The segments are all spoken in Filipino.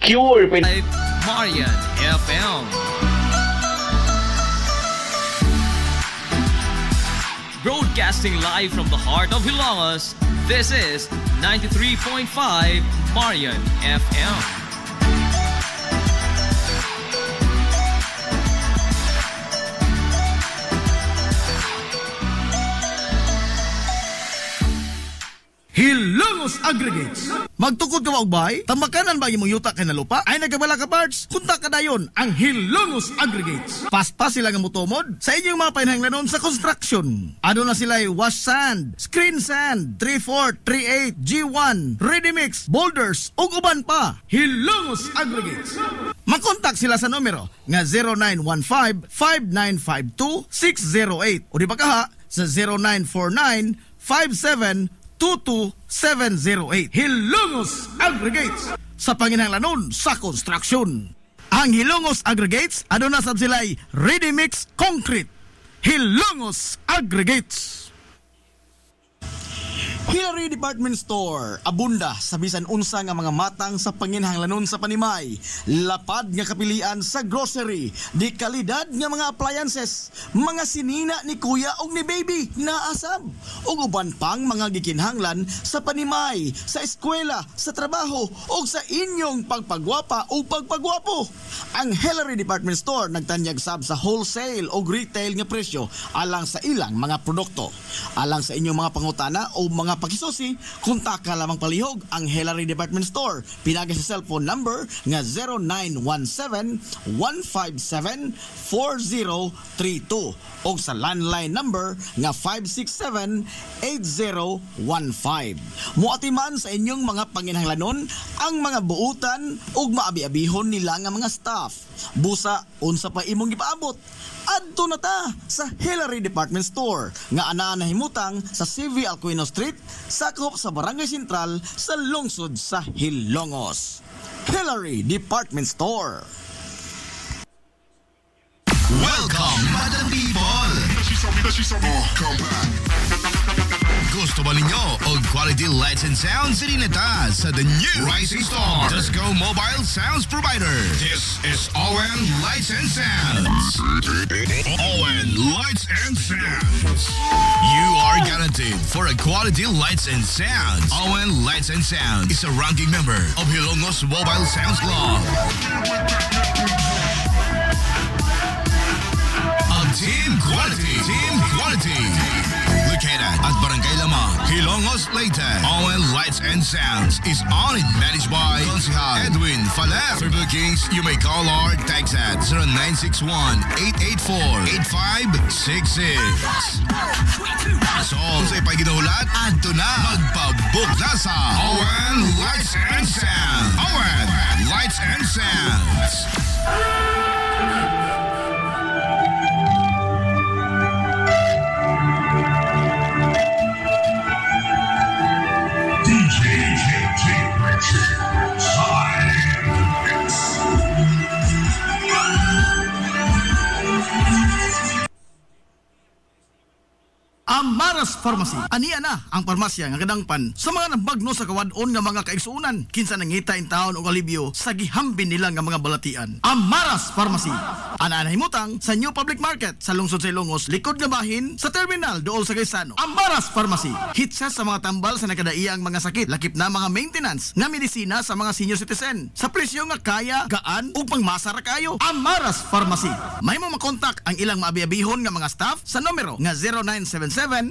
Cure Marian FM. Broadcasting live from the heart of Hilangas, this is 93.5 Marian FM. Hilongos Aggregates. Magtukod ka wagbay? Tamakanan ba imong yuta kay nalupa? Ay nagabala ka parts? Kunta ka dayon ang Hilongos Aggregates. Paspas sila nga motomod sa inyong mga painahanglanon sa construction. Ano na sila wash sand, screen sand, 3-4, 3-8, G1, ready mix, boulders, ug uban pa. Hilongos Aggregates. Makontak sila sa numero nga 0915-5952-608 o di ba kaha sa 0949-5722-708. Hilongos Aggregates sa panginahanglanon sa construction. Ang Hilongos Aggregates aduna sab sila'y ready mix concrete. Hilongos Aggregates. Hillary Department Store, abunda sa bisan unsa nga mga matang sa panginahanglanon sa panimay, lapad nga kapilian sa grocery, di kalidad nga mga appliances, mga sinina ni kuya ug ni baby na asab, ug uban pang mga gikinhanglan sa panimay, sa eskwela, sa trabaho ug sa inyong pagpagwapa o pagpagwapo. Ang Hillary Department Store nagtanyag sab sa wholesale o retail nga presyo alang sa ilang mga produkto. Alang sa inyong mga pangutana o mga pakisusi, kontak ka lamang palihog ang Hillary Department Store. Pinagay sa cellphone number nga 0917-157-4032 o sa landline number nga 567-8015. Muatiman sa inyong mga panginahanglanon ang mga buutan o maabi-abihon nila nga mga staff. Busa, unsa pa imong gipaabot? Adto na ta sa Hillary Department Store nga anaa nahimutang sa CV Alcuino Street, sakop sa Barangay Sentral sa lungsod sa Hilongos. Hillary Department Store. Welcome, Madam People! Come back. Gusto ba ninyo o quality lights and sounds sinilita sa the new Rising Star Disco Mobile Sounds Provider? This is ON Lights and Sounds. ON Lights and Sounds. You are guaranteed for a quality lights and sounds. ON Lights and Sounds is a ranking member of Hilongos Mobile Sounds Club. Team Quality. Located at Barangay Lamang, Hilongos, Leyte. ON Lights and Sounds is owned and managed by Consihal Edwin Falef. For bookings, you may call or text at 0961-884-8566. So, kung sa'y paginahulat, adto na magpabook na sa ON Lights and Sounds. ON Lights and Sounds. Amaras Pharmacy. Aniya na ang parmasya nga kadangpan sa mga nabagno sa kawadon nga mga kaigsuunan. Kinsa nangita in taon og alibyo sa gihambin nila nga mga balatian. Amaras Pharmacy. Ana himutang sa New Public Market sa lungsod sa Ilongos, likod nga bahin sa terminal dool sa Gaisano. Amaras Pharmacy. Hitsa sa mga tambal sa nakadaiyang mga sakit, lakip na mga maintenance nga medisina sa mga senior citizen. Sa presyo nga kaya, gaan ug pangmasara kayo. Amaras Pharmacy. May mo makontak ang ilang maabi-abihon nga mga staff sa numero nga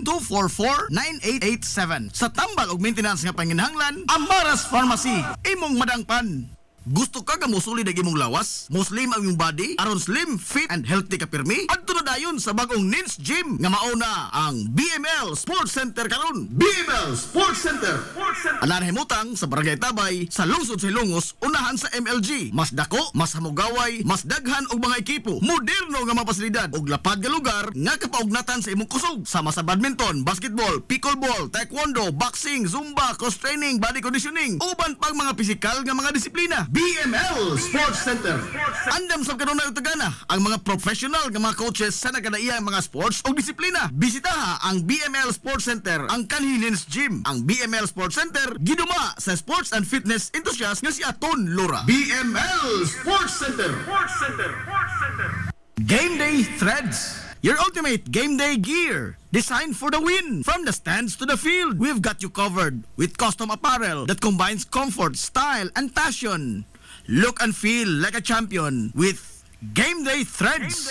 0977-244-9887. Sa tambal og maintenance nga panginahanglan, Amaras Pharmacy. Imong madangpan. Gusto ka musulid ang imong lawas? Muslim ang imong body? Aron slim, fit, and healthy ka pirmi? Adto na dayon sa bagong Nins Gym nga mauna ang BML Sports Center karon. BML Sports Center. Ananahimutang sa Barangay Tabay sa lungsod sa Hilongos, unahan sa MLG. Mas dako, mas hamugaway, mas daghan og mga ekipo, moderno nga mga pasilidad ug lapad nga lugar nga kapaugnatan sa imong kusog. Sama sa badminton, basketball, pickleball, taekwondo, boxing, zumba, cross training, body conditioning, uban pang mga pisikal nga mga disiplina. BML Sports Center. Andam sa kanunay utagana ang mga professional nga mga coaches sa naganaiyang mga sports o disiplina. Bisitaha ang BML Sports Center, ang convenience gym. Ang BML Sports Center giduma sa sports and fitness enthusiast nga si Aton Lora. BML Sports Center. Game Day Threads, your ultimate game day gear, designed for the win. From the stands to the field, we've got you covered with custom apparel that combines comfort, style, and passion. Look and feel like a champion with Game Day Threads.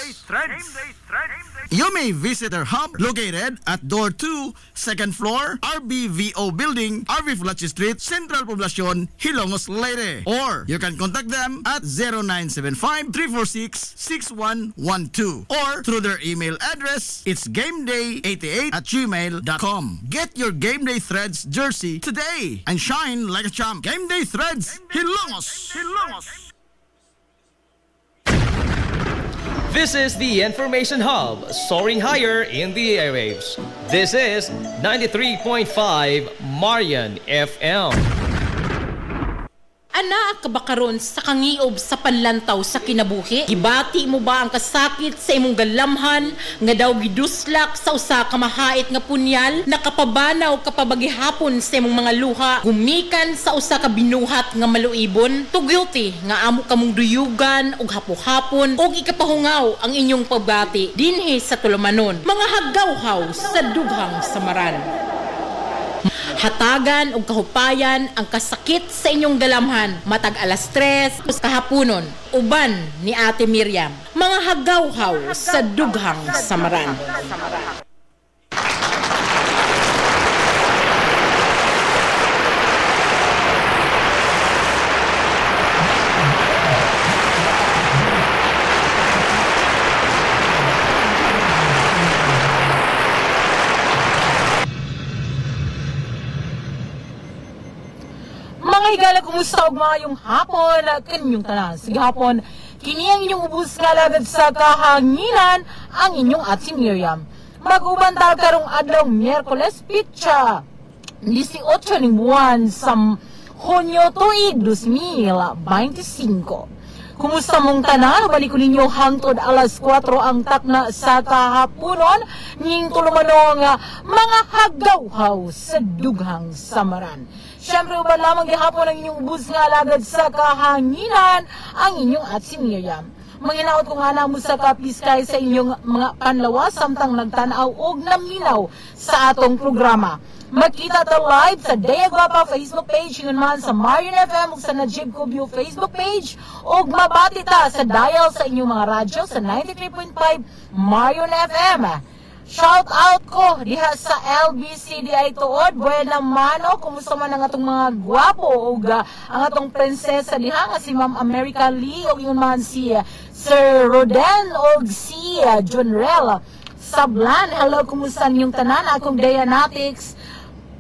You may visit our hub located at Door 2, 2nd floor, RBVO Building, RV Fulachi Street, Central Poblacion, Hilongos, Leyte. Or you can contact them at 0975-346-6112 or through their email address, it's gameday88@gmail.com. Get your Game Day Threads jersey today and shine like a champ. Game Day Threads, Hilongos. This is the Information Hub, soaring higher in the airwaves. This is 93.5 Marian FM. Ana ka ba karon sa kangiob sa panlantaw sa kinabuhi? Gibati mo ba ang kasakit sa imong galamhan nga daw giduslak sa usa ka mahait nga punyal? Nakapabanaw ka pa ba gihapon sa imong mga luha gumikan sa usa ka binuhat nga maluibon? Tugilty nga amo kamong duyugan og hapo-hapon og ikapahungaw ang inyong pagbati dinhi sa tulumanon. Mga haggawhaw sa dughang samaran. Hatagan og kahupayan ang kasakit sa inyong galamhan matag alas 3 kahaponon uban ni Ate Miriam. Mga haggawhaw sa dughang samaran. Higala, kumusta og maayong hapon kanyong tanan. Sige hapon, kini ang inyong ubos nga lagad sa kahanginan ang inyong Ate Miriam. Mag-uban tayo karong adlaw Miyerkules, pitsa 18 ning buwan sa Hunyo tuig 2025. Kumusta mong tanan? Balik ko ninyo hangtod alas 4 ang takna sa kahaponon ning tulumanong mga haggawhaw sa dughang samaran. Siyempre, uban lamang gihapon ang inyong ubos nga alagad sa kahanginan ang inyong Ate Miriam. Manginaot ko nga na mo sa kapiskay sa inyong mga panlawas samtang nagtanaw og naminaw sa atong programa. Magkita ta live sa Daya Guapa Facebook page, yun man sa Marian FM o sa Najib Cubio Facebook page, o mabati ta sa dial sa inyong mga radyo sa 93.5 Marian FM. Shout out ko diha sa LBC di ay tuod. Buena mano, kumusta man ang atong mga gwapo o ang atong prinsesa diha nga si Ma'am America Lee o yun man si Sir Roden o si Junrel Sablan. Hello, kumusta niyong tanan? Akong Dianatics,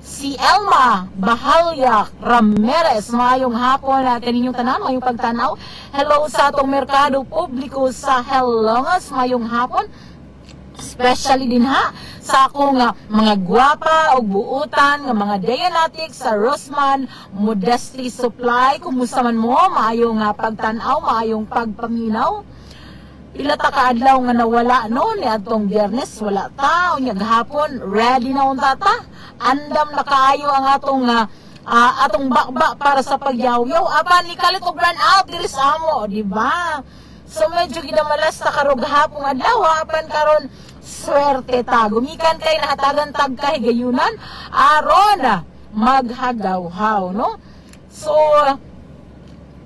si Elma Bahalya Ramirez. Mayong hapon kaninyong tanan, mayong pagtanaw. Hello sa atong merkado publiko sa Helongas, mayong hapon. Especially din ha sa akong mga gwapa o buutan ng mga Dianatics sa Rosman Modesty Supply. Kumusta man mo? Maayong pagtanaw, maayong pagpaminaw. Pila ta kaadlaw nga nawala no ni atong Biyernes, wala ta. Unya gahapon ready na unta ta. Andam na kaayo ang atong bakba para sa pagyaw-yaw. Apan ni kalit og run out diri sa amo, di ba? So medyo gidamalas ta karog hapong adlaw, apan karon swerte ta. Gumikan kay nahatagan tag kay gayunan aron maghagaw-haw, no? So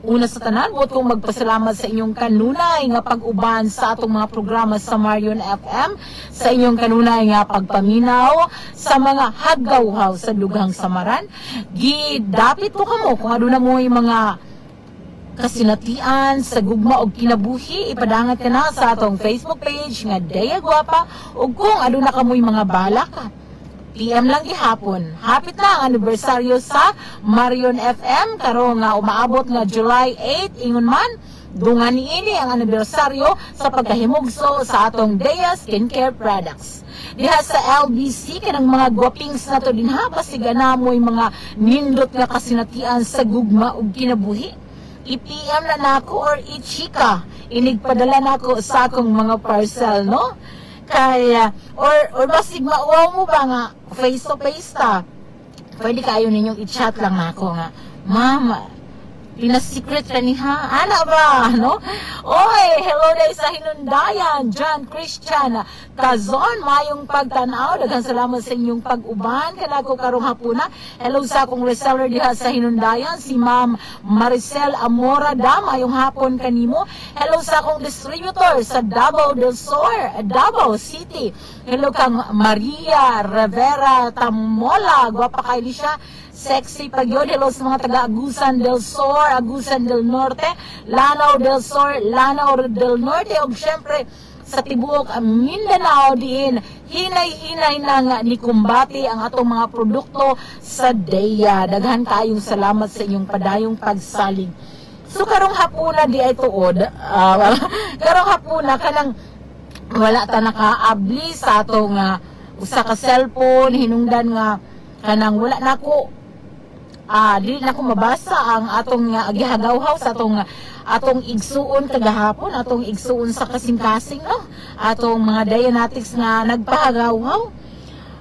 una sa tanan, buot kong magpasalamat sa inyong kanunay nga pag-uban sa atong mga programa sa Marian FM, sa inyong kanunay nga pagpaminaw sa mga haggawhaw sa dughang samaran. Gidapit po kamo kung aduna mo yung mga kasinatian sa gugma og kinabuhi, ipadangat ka na sa atong Facebook page nga Daya Guapa, ug kung aduna kamoy mga balak, PM lang gihapon. Hapit na ang anibersaryo sa Marian FM karon nga umaabot nga July 8 ingon man dungan niini ang anibersaryo sa pagkahimugso sa atong Daya Skincare Products. Diha sa LBC kanang mga gwapings na to dinha pasigana mo'y mga nindot nga kasinatian sa gugma ug kinabuhi. i-PM na nako or i-chika. Inigpadala nako sa akong mga parcel, no? Kaya, or basig mauwaw mo ba nga, face to face ta. Pwede kayo ninyong i-chat lang nako nga, Mama, pina-secret ra ni ha? Ana ba? No? Oy, hello day sa Hinundayan, John Christian Kazon, mayong pagtanaw. Daghang salamat sa inyong pag-uban. Kanako karong hapuna. Hello sa akong reseller diha sa Hinundayan, si Ma'am Maricel Amora da, mayong hapon kanimo. Hello sa akong distributor sa Davao del Sur, Davao City. Hello kang Maria Rivera Tamola, gwapa kay ni siya. Sexy pagyod. Hello sa mga taga Agusan del Sur, Agusan del Norte, Lanao del Sur, Lanao del Norte, o syempre sa tibuok Mindanao diin. Hinay-hinay na nga ni kumbati ang atong mga produkto sa DEA. Daghan kayong salamat sa inyong padayong pagsalig. So karong hapuna di ay tuod, karong hapuna kanang wala ta nakaabli sa atong usa ka cellphone, hinungdan nga kanang wala nako dili na ko mabasa ang atong gihagawhaw sa atong igsuon kagahapon, atong igsuon sa kasing-kasing, no? Atong mga Dianetics nga nagpahagawhaw.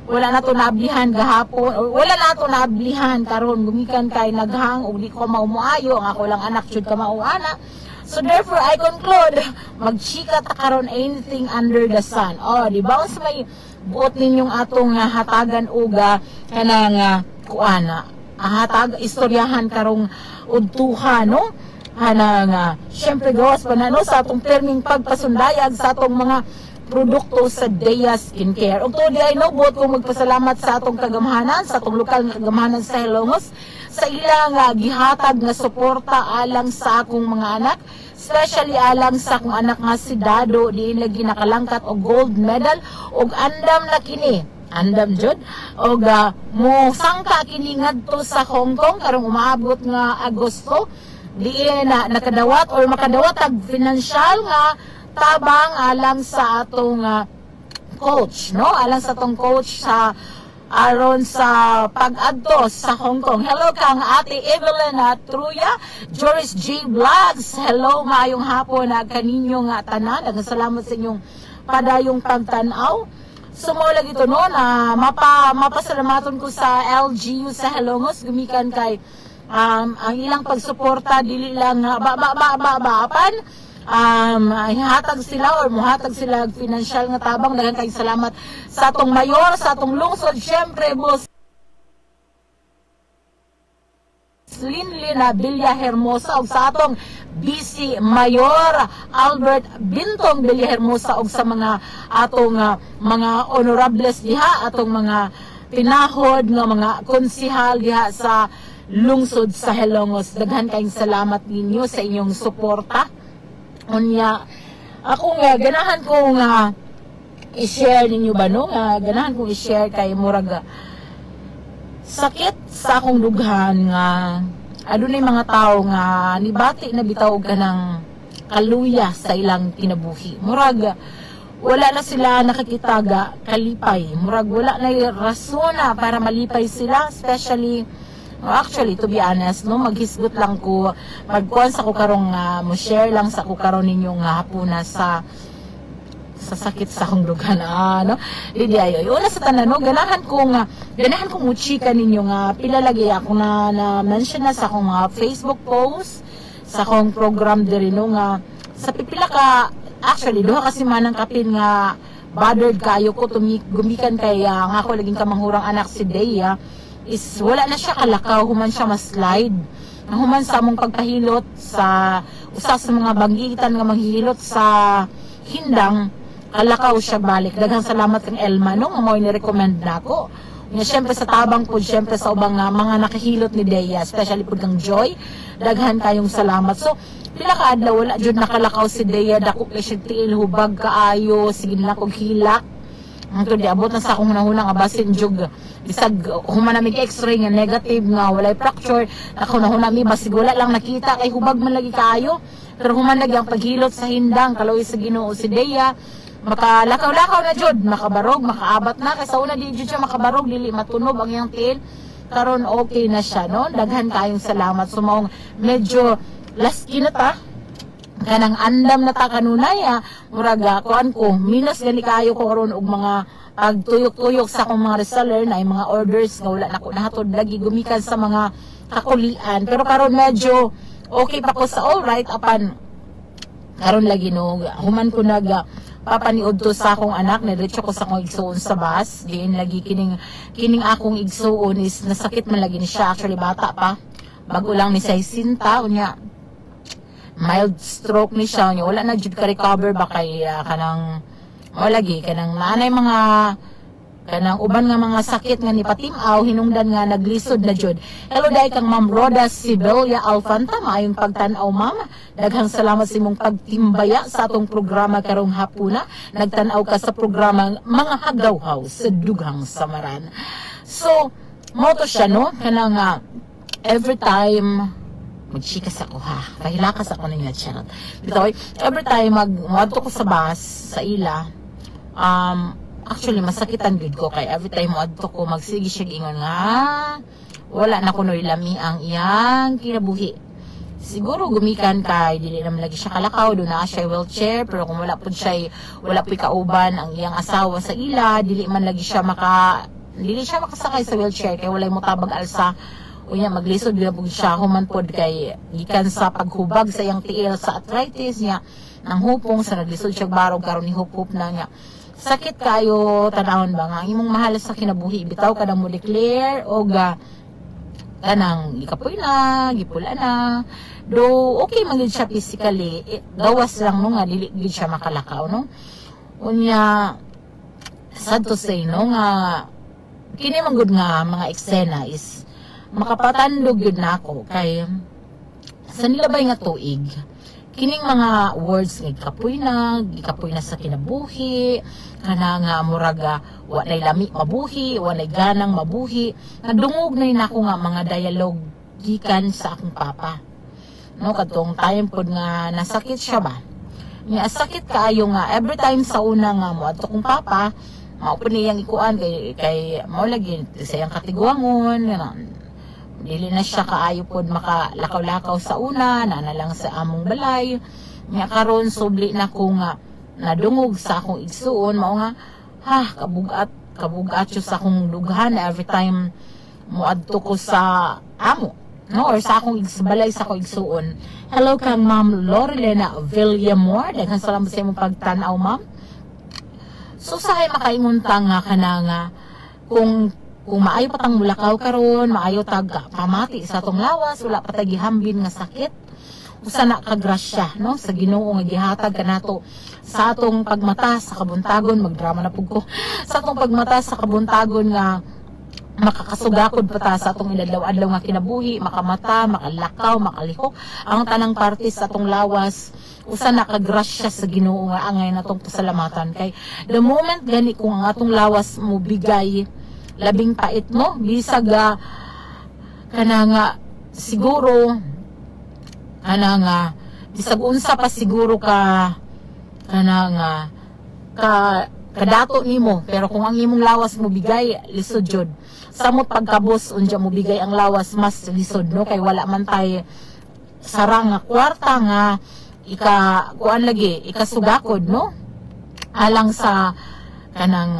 Wala na to naablihan gahapon, wala na to naablihan karon gumikan kay naghang ug di ko maumuayo ang ako lang anak jud ka mauana. So therefore I conclude, magchika ta karon anything under the sun. Oh, di ba sa may buot ninyong atong hatagan uga kanang kuana hatag istoryahan karong udtuhan, no? Hanang syempre gawas pa na, no, sa atong perming pagpasundayag sa atong mga produkto sa DEA Skincare. Ug to di ay no buot kong magpasalamat sa atong kagamhanan, sa atong lokal nga kagamhanan sa Hilongos sa ilang gihatag nga suporta alang sa akong mga anak, especially alang sa akong anak nga si Dado, diin lagi nakalangkat og gold medal og andam na kini. Andam jud og mo sangka kini ngadto sa Hong Kong karong umaabot nga Agosto, diin nakadawat or makadawat og financial nga tabang alang sa atong coach, no? Alang sa atong coach sa aron sa pag-adto sa Hong Kong. Hello kang Ate Evelyn Truya, Joris J Vlogs. Hello, maayong hapon kaninyo nga tanan. Nagasalamat sa inyong padayong pagtanaw. Sumo lagi ito no, na mapasalamaton ko sa LGU sa Hilongos, gumikan kay ang ilang pagsuporta, dili lang apan hatag sila or muhatag sila financial nga tabang. Daghang kay salamat sa atong mayor, sa atong lungsod, syempre boss Linlina Villahermosa og sa atong BC Mayor Albert Bintong Villahermosa og sa mga atong mga honorables diha, atong mga pinahod nga mga konsihal diha sa lungsod sa Hilongos. Daghan kayong salamat ninyo sa inyong suporta. Unya ako nga ganahan ko nga i-share ninyo ba, no? Ganahan kong i-share kay murag sakit sa akong dughan nga adunay mga tao nga nibati na bitaw ka ng kaluya sa ilang kinabuhi. Murag wala na sila nakakitaga kalipay. Murag wala na rasona para malipay sila, especially actually to be honest, no, maghisgot lang ko, magkuan sa ko karong mo share lang sa ko karon ninyong hapuna sa sakit sa akong dughan, no? Didi ayo. Una sa tanan, no, ganahan kong uchika ninyo nga pila lagi ako na mention na sa akong Facebook post, sa akong program diri, no, nga sa pipila ka actually duha kasi manang kapin nga bothered kayo ko gumikan kay nga ako laging kamanghurang anak si Dea is wala na siya kalakaw, human siya ma-slide. Human sa among pagpahilot sa usa sa mga banggitan nga manghihilot sa hindang, kalakaw siya balik. Daghang salamat kang Elma, no, nga mo ni-recommend nako. Nga syempre sa tabang po, syempre sa ubang mga nakahilot ni Dea, especially po kang Joy, daghan kayong salamat. So pila ka adlaw wala jud nakalakaw si Dea, dako kay siya tiil hubag kaayo, sige na kog hilak. Ang di abot na sa akong hunahuna nga basin jug bisag human mi x-ray nga negative nga walay fracture, ako nahuna mi basig wala lang nakita kay hubag man lagi kaayo. Pero human lagi ang paghilot sa hindang kaloy sa Ginoo si Dea, makalakaw-lakaw na jud, makabarog, makaabat na kay sa una di jud siya makabarog, dili matunob ang iyang tiil. Karon okay na siya, no? Daghan kayong salamat. So maong medyo last kinata kanang andam na ta kanunay muraga kuan ko minus gani kaayo ko karon og mga pagtuyok-tuyok sa akong mga reseller na mga orders nga wala nako nahatod lagi gumikan sa mga kakulian, pero karon medyo okay pa ko sa all right apan karon lagi no human ko nag papaniod to sa akong anak na diretso ko sa akong igsuon sa bus diin lagi kining akong igsuon is nasakit man lagi ni siya, actually bata pa bago lang ni siya sinta unya mild stroke ni siya unya wala na jud ka recover ba kay kanang wala lagi kanang nanay mga kanang uban nga mga sakit nga ni patimaw hinungdan nga naglisod na jud. Hello day kang Ma'am Roda Sibelia Alfanta, maayong pagtan-aw ma'am. Daghang salamat sa imong pagtimbaya sa atong programa karong hapuna. Nagtan-aw ka sa programa Mga Hagawhaw sa Dughang Samaran. So mo to siya no kanang every time magchikas ako pahilakas ako ninyo chat. Bitaw every time magmuadto ko sa bus sa ila actually masakitan gud ko kay every time mo adto ko magsigi siya ingon nga wala na kunoy lami ang iyang kinabuhi. Siguro gumikan kay dili naman lagi siya kalakaw do na siya wheelchair, pero kung wala pud siya wala pud kauban ang iyang asawa sa ila dili siya makasakay sa wheelchair kay walay motabag alsa unya maglisod gyud pud siya human pod kay gikan sa paghubag sa iyang tiil sa arthritis niya nang hupong sa naglisod siya barog karon ni hup na niya. Sakit kayo tanahon ba nga imong mahal sa kinabuhi bitaw kadang mo declare o kanang gikapoy na gipula na do okay man gid siya physically gawas lang no nga dili gid siya makalakaw no unya sad to say no nga kini man gud nga mga eksena is makapatandog gud na ako kay sa nilabay nga tuig kining mga words nga gikapoy na sa kinabuhi kana nga muraga wa nay lami mabuhi wa nay ganang mabuhi nadungog na nako nga mga dialogue gikan sa akong papa no kadtong time pod nga nasakit siya ba niya sakit kaayo nga every time sa una nga mo adto kong papa mao pud niyang ikuan kay mao lagi sa iyang katiguangon dili na siya kaayo pod makalakaw-lakaw sa una na lang sa among balay nya karon subli na ko nga nadungog sa akong igsuon mao nga kabugat sa akong dughan every time moadto ko sa amo no or sa akong balay sa akong igsuon. Hello kang Ma'am Lorilena Villamor, daghang salamat sa imong pagtan-aw ma'am. So sahay makaingunta nga kananga kung maayo patang mulakaw karon, maayo tag pamati sa atong lawas, wala patag gihambin nga sakit. Usa na kagrasya no sa Ginoo nga gihatag kanato sa atong pagmata sa kabuntagon, magdrama na pud ko. Sa atong pagmata sa kabuntagon nga makakasugakod pa ta sa atong inadlaw-adlaw nga kinabuhi, makamata, makalakaw, makalihok ang tanang parte sa atong lawas. Usa na kagrasya sa Ginoo nga angay natong pasalamatan kay the moment gani kung ang atong lawas mo bigay labing pait no bisag kananga siguro kananga bisag unsa pa siguro ka kananga kadato nimo pero kung ang imong lawas mo bigay lisod jud samot pagkabos unja mo bigay ang lawas mas lisod no kay wala man tay sarang nga kwarta nga kuan lagi ikasugakod no alang sa kanang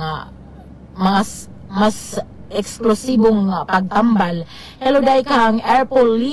mas eksplosibong pagtambal. Hello day kang Airpoli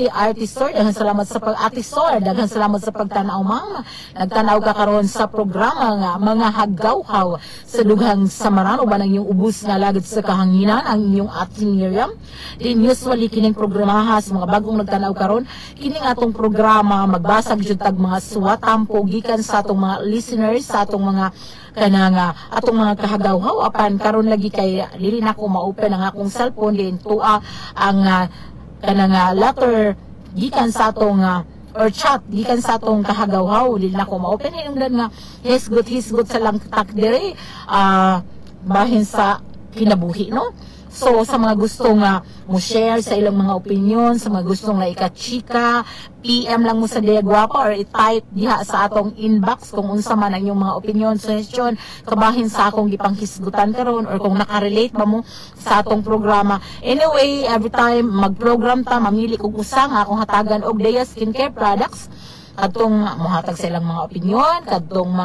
Artisor, daghang salamat sa pag-Artisor, daghang salamat sa pagtanaw ma'am. Nagtanaw ka karon sa programa nga Mga Hagawhaw sa Dughang Samaran uban ang iyong ubos nga lagad sa kahanginan ang inyong Ate Miriam. Din usually kining programa sa mga bagong nagtanaw karon kining atong programa magbasag jud tag mga suwatampo gikan sa atong mga listeners sa atong mga kananga atong mga kahagawhaw apan karon lagi kay dili na ko ma-open ang akong cellphone din tua ang kananga letter gikan sa atong or chat gikan sa atong kahagawhaw dili na ko ma-open hinungdan nga hisgot sa lang tak dire bahin sa kinabuhi no. So sa mga gustong mo share sa ilang mga opinion, sa mga gustong na ikachika, PM lang mo sa Deya Guapa or i-type diha sa atong inbox kung unsa man ang iyong mga opinion, suggestion, kabahin sa akong gipanghisgutan karon or kung nakarelate ba mo sa atong programa. Anyway, every time mag-program ta, mamili kog usa nga akong hatagan og Deya skincare products. Kadtong mohatag sa ilang mga opinion, kadtong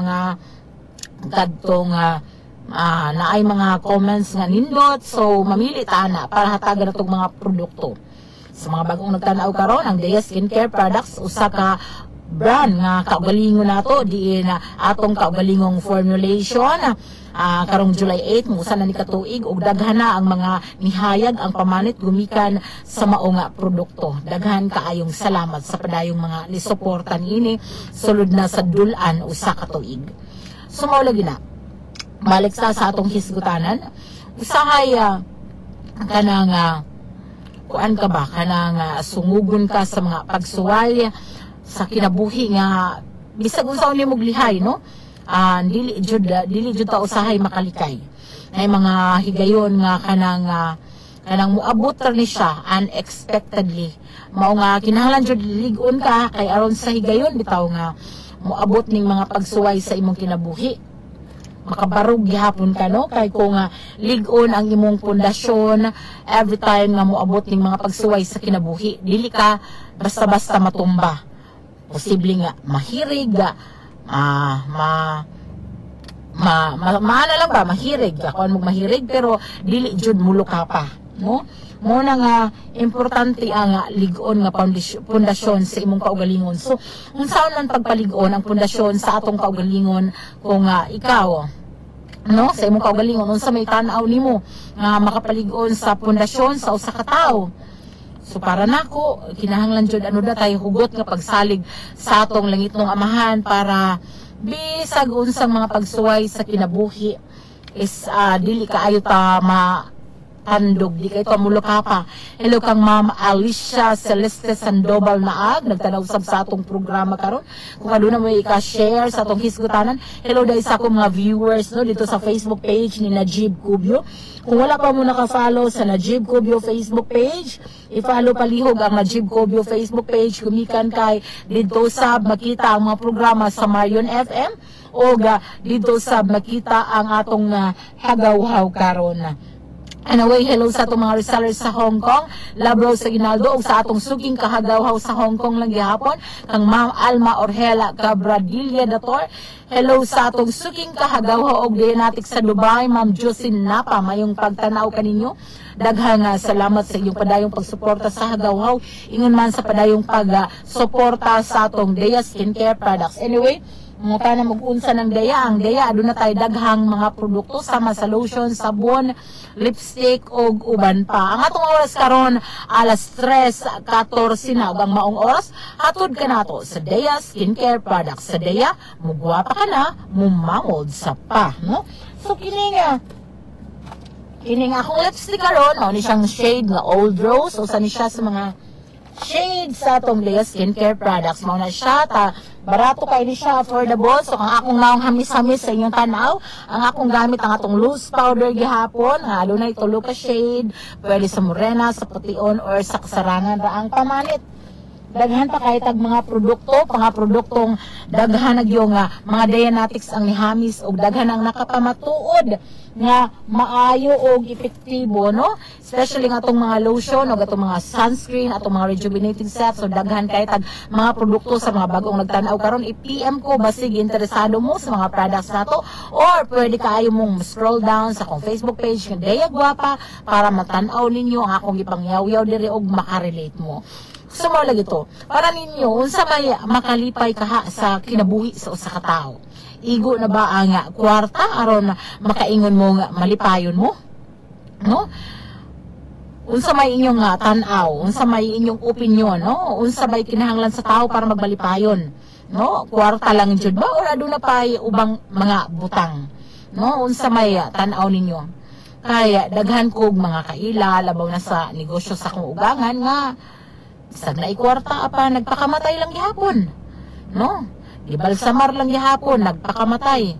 naay mga comments nga nindot, so mamili ta na para hatagan natong mga produkto. Sa mga bagong nagtanaw karon ang Deya Skincare Products, usa ka brand nga kaugalingon nato diin atong kaugalingong formulation. Karong July 8 musa na ni katuig ug daghan na ang mga nihayag ang pamanit gumikan sa mao nga produkto. Daghan kaayong salamat sa padayong mga nisuportan ini sulod na sa dulan usa ka tuig. So mao lagi na balik sa atong hisgutanan, usahay kanang kuan ka ba kanang sungugon ka sa mga pagsuwal sa kinabuhi nga bisag unsa ni mog lihay, no? Dili jud ta usahay makalikay. Ay mga higayon nga kanang muabot ra ni siya unexpectedly. Mao nga kinahanglan jud lig-on ka kay aron sa higayon bitaw nga muabot ning mga pagsuway sa imong kinabuhi. Makabarog gihapon ka, no? Kay kung lig-on ang imong pundasyon every time nga moabot ning mga pagsuway sa kinabuhi, dili ka basta-basta matumba. Posible nga mahirig, lang ba mahirig ka kung mo mahirig pero dili jud mulo ka pa, no? Mo na nga importante ang lig-on nga pundasyon sa imong kaugalingon. So unsaon man pagpalig-on ang pundasyon sa atong kaugalingon kung ikaw, no, sa imong kaugalingon unsa may tan-aw nimo nga makapalig-on sa pundasyon sa usa ka tawo. So para nako kinahanglan jud ano da tayo hugot nga pagsalig sa atong langitnong amahan para bisag unsang mga pagsuway sa kinabuhi is dili kaayo ta tandog, di kayo mulo ka pa. Hello kang Ma'am Alicia Celeste Sandoval Naag, nagtanaw sab sa atong programa karon. Kung aduna mo i-share sa atong hisgutanan, hello dahil sa akong mga viewers, no, dito sa Facebook page ni Najib Cubio. Kung wala pa mo naka-follow sa Najib Cubio Facebook page, i-follow palihog ang Najib Cubio Facebook page. Kumikan kay dito sab makita ang mga programa sa Marion FM o dito sab makita ang atong hagaw-haw karon. Anyway, hello sa atong mga resellers sa Hong Kong, Labro sa Ginaldo, o sa atong suging kahagaw-haw sa Hong Kong lang gihapon, kang Ma'am Alma Orhela Cabradilla Dator. Hello sa atong suging kahagaw-haw og Dianatic sa Dubai, Ma'am Jocelyn Napa, mayong pagtanaw kaninyo. Daghang salamat sa inyong padayong pagsuporta sa hagaw-haw, ingon man sa padayong pagsuporta sa atong Deya Skincare Products. Anyway, mga ka na mag-unsa ng Deya. Ang Deya, doon na tayo daghang mga produkto sama sa lotion, sabon, lipstick, o uban pa. Ang atong oras karon alas 3:14 na. Ang maong oras, hatod ka na to sa Deya Skincare Products. Sa Deya, mugwapa ka na, mumangod sa pa. No? So, kining akong lipstick karon, ni siyang shade nga Old Rose. O saan siya sa mga shades sa atong Deya Skincare Products. Mauna siya, barato kayo ni siya, affordable. So, ang akong naong hamis-hamis sa inyong tanaw, ang akong gamit ang atong loose powder gihapon, nga na itulo ka shade, pwede sa morena, sa pution, or sa kasarangan ra ang pamanit. Daghan pa kahit ang mga produkto, produktong daghan yung mga Dianetics ang nihamis o daghan ang nakapamatuod nga maayo o epektibo, no? Especially nga itong mga lotion o itong mga sunscreen, atong mga rejuvenating sets, so daghan kahit ang mga produkto sa mga bagong nagtanaw karon, i-PM ko basig interesado mo sa mga products nato, or pwede kaayo mong scroll down sa akong Facebook page nga Deya Guapa para matanaw ninyo ang akong ipangyaw-yaw diri og makarelate mo. So mo lagi to, para ninyo unsa may makalipay kaha sa kinabuhi sa usa ka tawo. Igo na ba ang kwarta aron makaingon mo nga malipayon mo? No? Unsa may inyong tan-aw, unsa may inyong opinion, no? Unsa may kinahanglan sa tawo para magmalipayon? No? Kwarta lang jud ba or aduna pay ubang mga butang? No? Unsa may tan-aw ninyo? Kaya daghan kog mga kaila labaw na sa negosyo sa akong ugangan nga isag na ikwarta apa nagpakamatay lang gihapon, no? Gibalsamar lang gihapon nagpakamatay.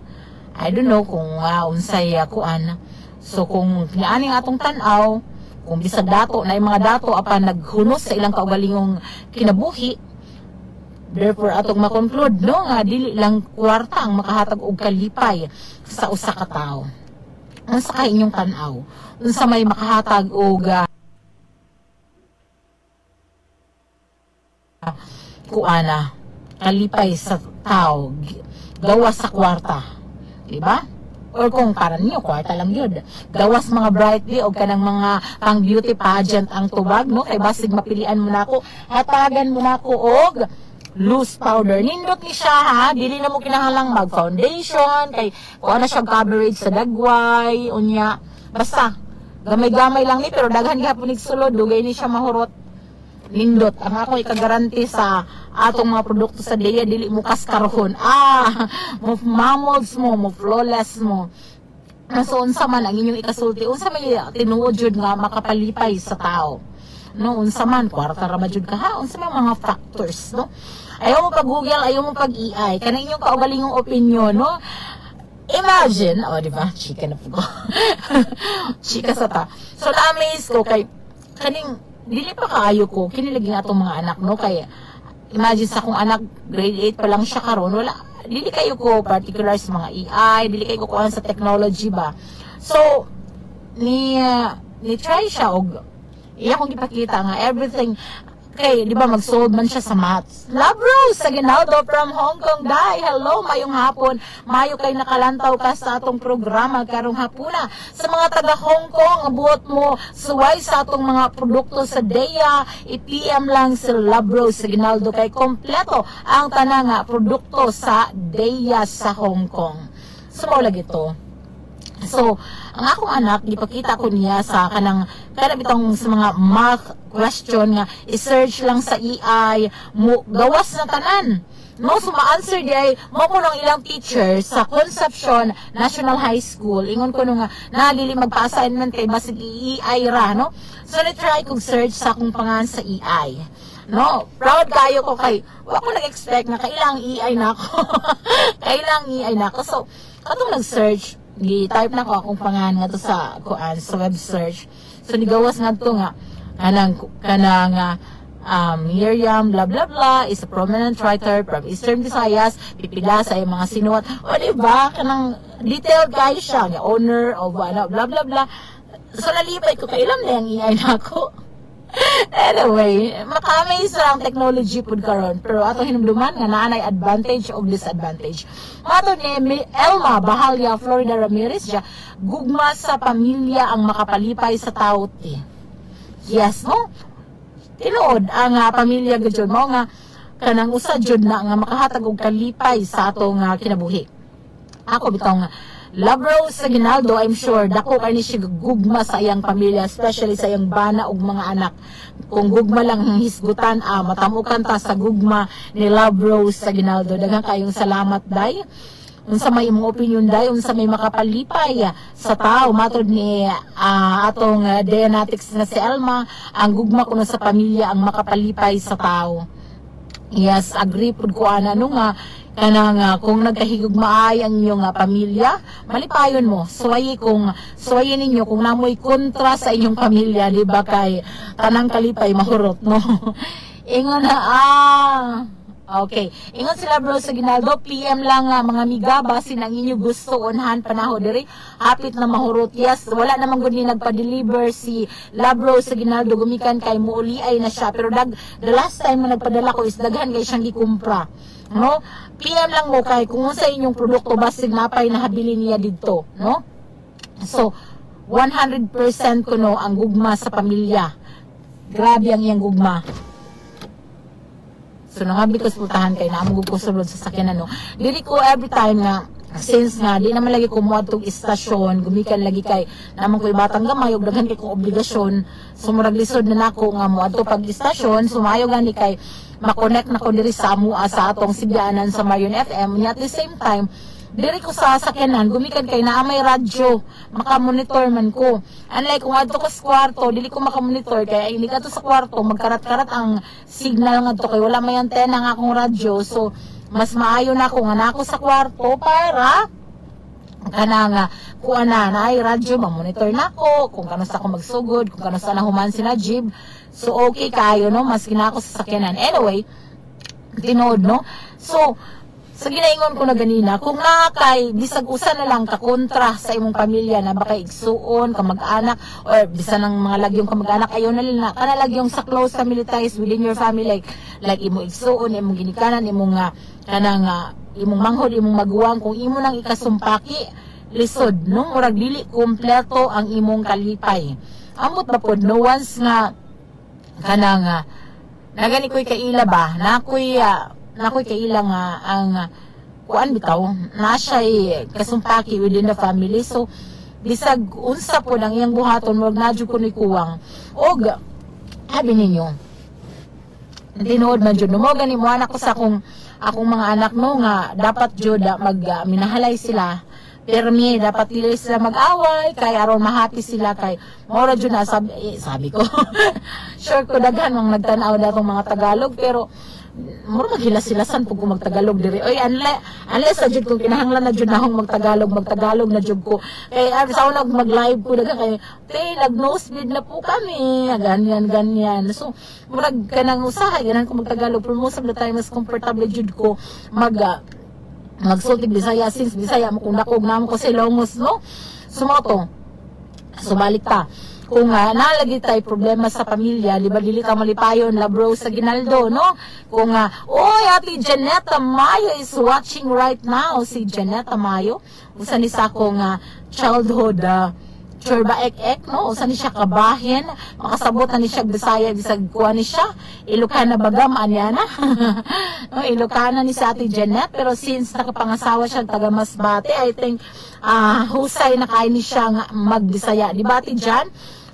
I don't know kung unsay kuan. So kung nianing atong tan-aw, kung bisag dato na yung mga dato apan naghunos sa ilang kaugalingong kinabuhi, therefore atong makonclude no nga dili lang kwarta ang makahatag og kalipay sa usa ka tawo. Unsa kay inyong tan-aw? Unsa may makahatag og kuana kalipay sa tao gawas sa kwarta, di ba? Or kung para niyo kwarta lang yun, gawas mga brightly o kanang mga pang beauty pageant ang tubag, no? Kay basig mapilian mo nako, hatagan mo nako og loose powder. Nindot ni siya ha, dili na mo kinahanglang mag foundation kay kuha na siya coverage sa dagway unya, basta gamay-gamay lang ni pero daghan gihapon nig sulod, dugay ni siya mahurot. Nindot ang ako ikagaranti sa atong mga produkto sa Dea, dili mo kaskarohon, mo mamolds mo flawless mo. So unsa man ang inyong ikasulti, unsa may tinuod jud nga makapalipay sa tao, no? Unsa man kwarta ra jud ka ha, unsa may mga factors, no? Ayaw mo pag-Google, ayaw mo pag-AI, kanang inyong kaugalingong opinion, no? Imagine, di ba? Chika na po ko. Chika sa ta. So na-amaze ko kay kaning dili pa kaayo ko kinilaging atong mga anak, no? Kay imagine sa akong anak grade 8 pa lang siya karon, wala dili kayo ko particular sa mga AI, dili kayo ko kuan sa technology ba. So ni try siya og iya kong gipakita nga everything kay di ba mag-solve man siya sa maths. Love Rose sa Ginaldo from Hong Kong, dai. Hello, mayong hapon. Mayo kay nakalantaw ka sa atong programa karong hapuna. Sa mga taga Hong Kong, abuot mo suway sa atong mga produkto sa Dea, i-PM lang si Love Rose sa Ginaldo kay kompleto ang tanang produkto sa Dea sa Hong Kong. So mao lagi to. So, ang akong anak, ipakita ko niya sa kanang bitong sa mga math question nga, i-search lang sa AI, gawas na tanan. No, so ma-answer di ay, mo ko nung ilang teacher sa Concepcion National High School, ingon ko nung nalili magpa-assignment kay basig AI ra, no? So, na-try kong search sa akong pangan sa AI. No, proud kayo ko kay, wala ko nag-expect na kailang AI na ako. Kailang AI na ako. So, katong nag-search, gi-type na ko akong pangalan nga to sa kuan sa web search. So nigawas nga to nga kanang Miriam blah blah blah is a prominent writer from Eastern Visayas, pipila sa mga sinuwat. O diba kanang detailed guy siya nga owner of blah blah blah. So nalipay ko kailan na yung AI na ako. Anyway, maka-amaze lang technology pud karon, pero ato hinumduman nga naanay advantage o disadvantage. Mato ni Elma Bahalya Florida Ramirez siya, gugma sa pamilya ang makapalipay sa tao ti. Yes, no? Tinuod ang pamilya gyud mo nga kanang usa jud na nga makahatag og kalipay sa atong kinabuhi. Ako bitong Love Rose sa Ginaldo, I'm sure dako kay ni siya gugma sa iyang pamilya, especially sa iyang bana ug mga anak. Kung gugma lang ang hisgutan, matamukan ta sa gugma ni Love Rose sa Ginaldo. Daghang kayong salamat day. Unsa may imong opinion day, unsa may makapalipay sa tao matod ni atong Deanatics na si Elma, ang gugma kuno sa pamilya ang makapalipay sa tao. Yes, agree pud ko ana no nga kanang kung nagkahigugmaay ang inyong pamilya, malipayon mo. Suwayin ninyo kung namoy kontra sa inyong pamilya, di ba kay tanang kalipay mahurot, no? Ingon okay. Ingon sila bro sa Ginaldo, PM lang mga miga, basin ang inyo gusto unhan panaho diri. Hapit na mahurot. Yes, wala namang gud ni nagpa-deliver si Labro sa Ginaldo, gumikan kay muuli ay na siya. Pero the last time na nagpadala ko is daghan kay siyang gikumpra. No? PM lang mo kay kung sa inyong produkto basig napay nahabili niya dito, no? So 100% ko no ang gugma sa pamilya. Grabe ang iyang gugma. So nangabi ko putahan kay naamugog ko sulod sa sakyanan, no? Dili ko every time nga since nga di naman lagi ko muadtog istasyon, gumikan lagi kay naman ko batang gamay ug daghan kay kong obligasyon. So murag lisod na nako nga muadto pag istasyon, sumayo gani kay makonect na ko diri sa amua sa atong Sibianan sa Marion FM. At the same time, diri ko sa sakyanan, gumikan kay naamay radyo, makamonitor man ko. Unlike kung adto ko sa kwarto, dili ko makamonitor kay hindi ka to sa kwarto, magkarat-karat ang signal nga to kay wala may antena nga akong radyo. So mas maayo na ako nga nako sa kwarto para kanang kuan na ay radyo ma-monitor nako kung kano sa ako magsugod, kung kano sa nahuman si Najib. So okay kayo no, maski na ako sa sakyanan. Anyway, tinood no. So sa ginaingon ko na ganina, kung nakakay, bisag usa na lang kakontra sa imong pamilya na baka igsuon, kamag-anak, or bisa ng mga lagyong kamag-anak, ayaw na lang na, kana lagyong sa close family ties within your family, like imong igsuon, imong ginikanan, imong kanang imong manghod, imong maguwang, kung imo nang ikasumpaki, lisod, no? Murag dili kompleto ang imong kalipay. Amot ba pod, no once nga, kanang, nagani ko'y kaila ba, nakoy kaila nga ang kuan bitaw na siya kasumpaki within the family. So bisag unsa po ang iyang buhaton wag nadyo ko ni kuwang og abi ninyo tinood man jud mo gani mo anak ko sa akong mga anak no nga dapat jud minahalay sila. Pero mi dapat dili sila mag-away kay aron mahappy sila kay mora jud na sabi ko sure ko daghan ang nagtan-aw datong mga Tagalog pero mura maghilas-hilasan pag kung magtagalog diri. Oy, unless sa jud kung kinahanglan na jud nahong magtagalog na jud ko. Eh, sa una mag-live ko daga kay, nag-nosebleed na po kami. Ganyan. So, murag kanang usahay, ganan ko magtagalog. Pero most of the time, mas comfortable jud ko magsultig Bisaya since Bisaya mo kung nakog naman ko sa Ilongos, no? Sumoto. So, balik ta. Kung nalagi tayo problema sa pamilya, di ba dili ta malipayon la bro sa Ginaldo, no? Kung oy, Ate Janet Tamayo is watching right now. Si Janet Tamayo, usa ni sa akong childhood chorba ek, no? Usa ni siya kabahin, makasabot na ni siya Bisaya, bisag kuha ni siya, Ilocana bagam, anyana. No, Ilocana ni sa Ate Janet, pero since nakapangasawa siya, taga Masbate, I think, husay na kain ni siya mag-Bisaya. Di ba, Ate Jan?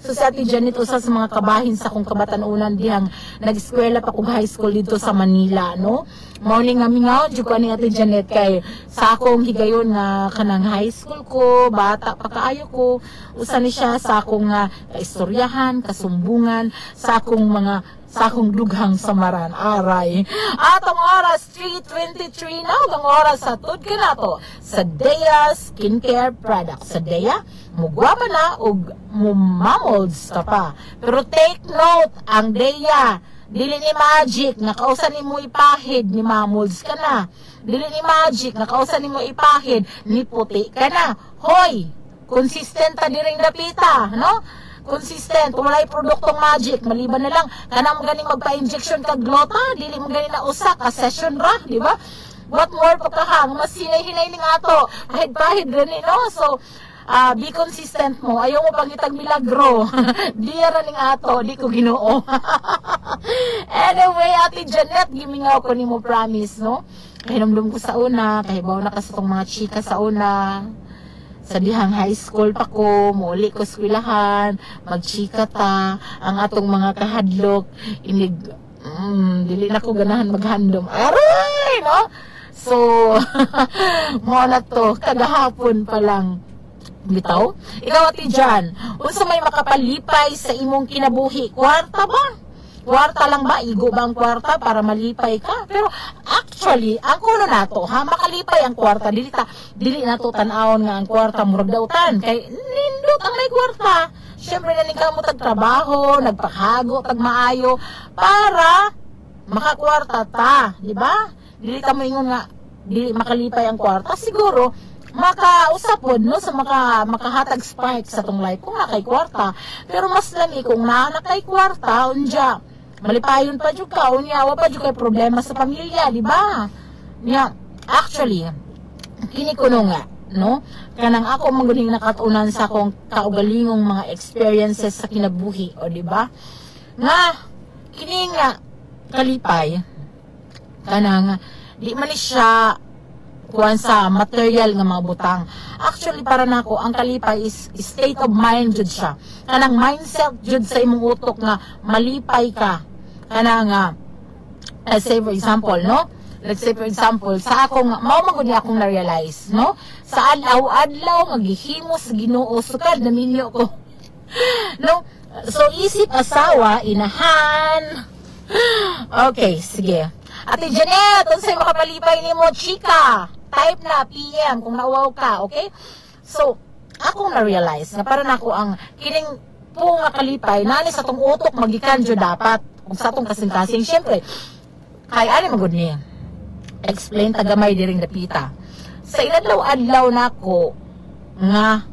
So sa Ate Janet, usa sa mga kabahin sa akong kabatanunan dihang nag-eskwela pa kong high school dito sa Manila, no? Morning nga mingaw, dito ko ni Ate Janet kay sa akong higayon nga kanang high school ko, bata pa kaayo ko, usa ni siya sa akong istoryahan, kasumbungan, sa akong dughang samaran, aray. At ang oras, 3:23 na, ang oras sa tud ka na to, sa Dea Skincare Products. Sa Dea, mugwapa na, o mumamolds ka pa. Pero take note, ang Dea, dili ni Magic, nakausan ni mo ipahid, ni mamolds ka na. Dili ni Magic, nakausan ni mo ipahid, ni puti ka na. Hoy, consistent ta diring dapita, no? Consistent, kung wala'y produktong Magic, maliban na lang, kanang magaling magpa-injection kag glota, dili mo galing na usa, ka session ra, di ba? What more pagkahang, mas hinay-hinay ning ato, pahid-pahid gani, no? So, be consistent mo, ayaw mo pangitag milagro, di ra ning ato, di ko Ginoo. Anyway, Ate Janet, gimingaw ko ni mo promise, no? Kahinumdum ko sa una, kahibaw na kasi itong mga chika sa una, sa dihang high school pa ko, muli ko eskwelahan, magchika ta, ang atong mga kahadlok, dili na ko ganahan maghandom. Aray, no? So, mo na to, kagahapon pa lang. Bitaw? Ikaw, Ate Jan, unsa may makapalipay sa imong kinabuhi? Kwarta ba? Kwarta lang ba? Igo ba ang kwarta para malipay ka? Pero actually, ang kuno nato, makalipay ang kwarta. Dili nato tanawon nga ang kwarta murag dautan. Kay nindot ang may kwarta. Siyempre na ka mo tagtrabaho, nagpakago, tagmaayo, para makakwarta ta. Di ba? Dili ta mo ingon nga, dili makalipay ang kwarta. Siguro, makausapod no sa makahatag spike sa tong life kung nakay kwarta. Pero mas lami kung nakay kwarta, unja malipayon pa jud ka, unya wa pa jud kay problema sa pamilya, di ba? Nya actually kini kuno nga, no? Kanang ako maguling nakatunan sa akong kaugalingong mga experiences sa kinabuhi, o di ba? Nga kini nga kalipay kanang di man siya kuan sa material nga mga butang. Actually para nako ang kalipay is state of mind jud siya. Kanang mindset jud sa imong utok nga malipay ka. Kanang let's say for example, no? Let's say for example, sa akong mao magud ni akong na-realize, no? Sa adlaw-adlaw maghihimos Ginoo sukad na minyo ko. No? So isip asawa inahan. Okay, sige. Ate Janet, unsay makapalipay nimo chika? Type na PM kung nauwaw ka, okay? So akong na-realize nga para nako ang kining po nga kalipay nani sa tong utok magikan jud dapat ug sa tong kasing-kasing. Syempre kay ani magud ni explain tagamay diring dapita sa inadlaw-adlaw nako nga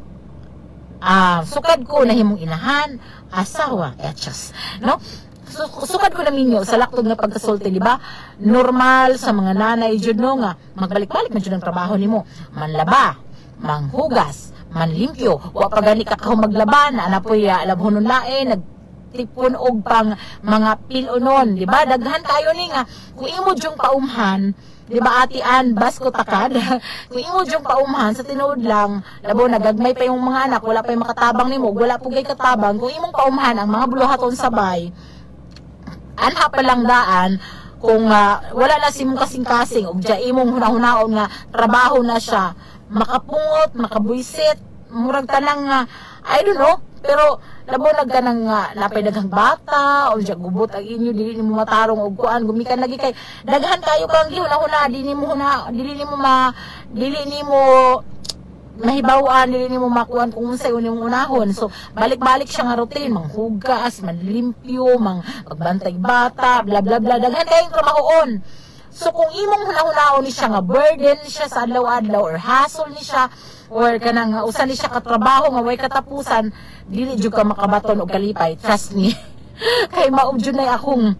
sukad ko na himong inahan asawa etchas no. Sukad ko na minyo sa laktod nga pagkasulti, di ba? Normal sa mga nanay jud no nga magbalik-balik man jud ang trabaho nimo, manlaba, manghugas, manlimpyo, wa pa gani ka maglaban, ana poy labhonon lain, nagtipon og pang mga pilonon, di ba? Daghan kayo ni nga kung imo jung paumhan, di ba atian basko takad kung imo jung paumhan sa tinuod lang labo nagagmay pa yung mga anak, wala pa yung makatabang nimo, wala pugay katabang, kung imong paumhan ang mga buluhaton sabay anha pa lang daan kung wala na si mong kasing-kasing ug diya imong hunahunaon nga trabaho na siya makapungot, makabuisit murag tanang I don't know, pero labo nagkanang napay daghang bata o diya gubot ang inyo dili nimo matarong og kuan gumikan lagi kay daghan kayo kang gihunahuna dili nimo mahibawan dili nimo makuan kung unsay unyong unahon. So balik-balik siya nga routine, manghugas, manlimpyo, magbantay bata, bla bla bla, daghan kayong trabahoon. So kung imong hunahunaon ni siya nga burden siya sa adlaw-adlaw or hassle ni siya or kanang usan ni siya ka trabaho nga way katapusan, dili jud ka makabaton og kalipay, trust me. Kay mao jud nay akong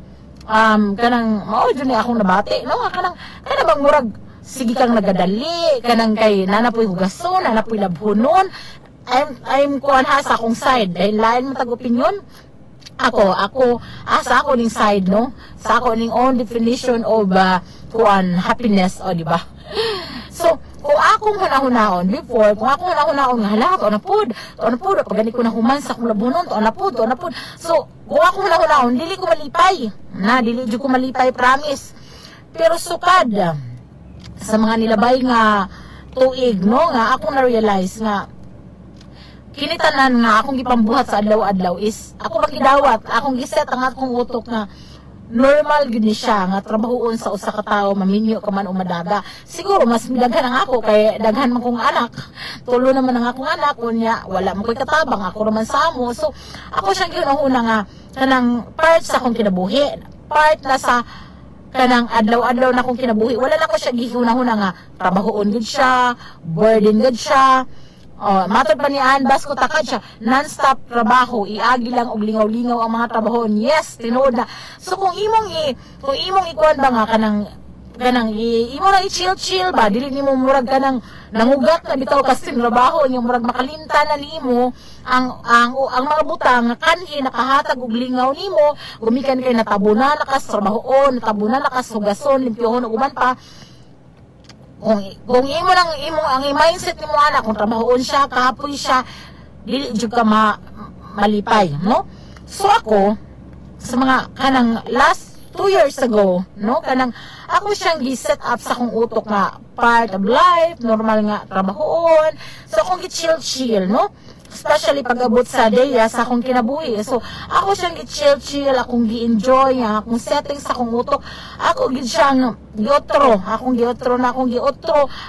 nabati no kanang bang murag sige kang nagadali kanang kay nanapoy hugason, nanapoy labhonon. I'm kuan ha sa akong side dahil lain mo tag opinion. Ako asa ako ning side no, sa ako ning own definition of kuan happiness o di ba? So kung akong hunahunaon before, kung akong hunahunaon nga hala to na pud pag gani ko na human sa akong labhonon to na pud. So kung akong hunahunaon dili ko malipay promise. Pero sukad sa mga nilabay nga tuig no nga akong na-realize nga kinitanan nga akong gipambuhat sa adlaw-adlaw is ako magidawat, akong giset ang akong utok nga normal gid ni siya nga trabahoon sa usa ka tawo, maminyo ka man o madaga. Siguro mas daghan ang ako kay daghan man kong anak, tulo naman ang akong anak unya wala man koy katabang, ako naman sa amo. So ako siyang ginahuna nga kanang part sa akong kinabuhi, part na sa kanang adlaw-adlaw na akong kinabuhi, wala na ko siya gihunahuna nga trabahoon gud siya, burden gud siya. Matod pa niyan basko takad siya, non-stop trabaho, iagi lang og lingaw-lingaw ang mga trabahon. Yes, tinuod na. So kung imong ikuan ba nga kanang imo na i-chill ba, dili nimo murag kanang nangugat na bitaw kasi trabaho niyo murag makalinta na nimo ang mga butang kanhi nakahatag og lingaw nimo, gumikan kay natabunan nakas trabahoon, natabunan nakas hugason, limpyohon ug uban pa. Kung imo lang ang mindset nimo anak kung trabahoon siya, kapoy siya, dili jud ka malipay, no? So ako sa mga kanang last 2 years ago, no, kanang ako siyang gi-set up sa akong utok nga part of life, normal nga trabahoon. So akong gi-chill, no? Especially pag-abot sa day sa akong kinabuhi. So ako siyang gi-chill, akong gi-enjoy ang akong settings sa akong utok. Ako gid siyang giotro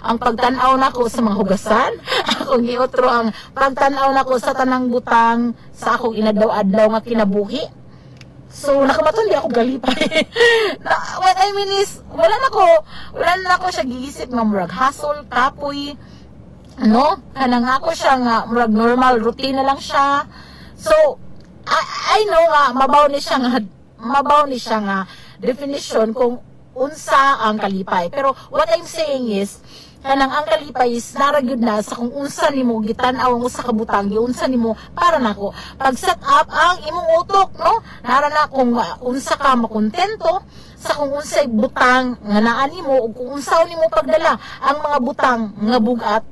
ang pagtan-aw nako sa mga hugasan. Akong giotro ang pagtan-aw nako sa tanang butang sa akong inadlaw-adlaw nga kinabuhi. So nakamaton di ako galipay. What I mean is wala na ko siya giisip nga murag hustle, kapoy, no? Kanang ako siya nga murag normal routine na lang siya. So I know nga mabaw ni siya nga definition kung unsa ang kalipay. Pero what I'm saying is kanang ang kalipay is naragyod na sa kung unsa nimo gitan-aw ang usa ka butang, giunsa nimo para nako pag set up ang imong utok, no? Nara na kung unsa ka makontento sa kung unsay butang nga naa nimo ug kung unsa nimo pagdala ang mga butang nga bugat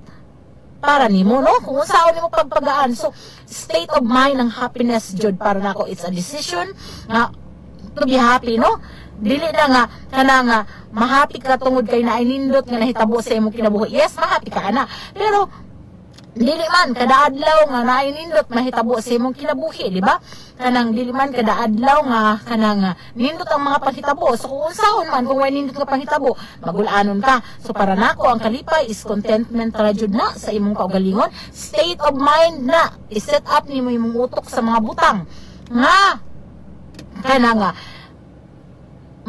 para nimo, no? Kung unsa nimo pagpagaan. So state of mind ng happiness jud para nako, it's a decision nga to be happy, no? Dili na nga kanang mahappy ka tungod kay naay nindot nga nahitabo sa imong kinabuhi. Yes, mahappy ka ana. Pero dili man kada adlaw nga nainindot mahitabo sa imong kinabuhi, di ba? Kanang dili man kada adlaw nga kanang nindot ang mga panghitabo. So kung unsaon man kung way nindot nga panghitabo, magulanon ka. So para nako ang kalipay is contentment ra jud na sa imong kaugalingon, state of mind na i-set up nimo imong utok sa mga butang nga kanang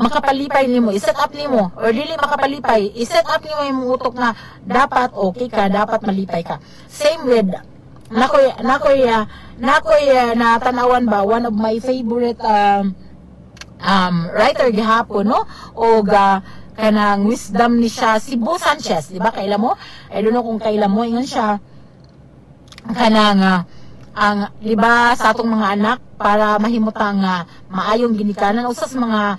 makapalipay nimo, i-set up nimo or dili makapalipay, i-set up nimo yung utok na dapat okay ka, dapat malipay ka. Same with nakoy natanawan ba one of my favorite writer gihapon, no? O kanang wisdom ni siya si Bo Sanchez, di ba? Kailan mo? I don't know kung kailan mo ingon siya kanang ang di ba sa atong mga anak para mahimutang maayong ginikanan usas mga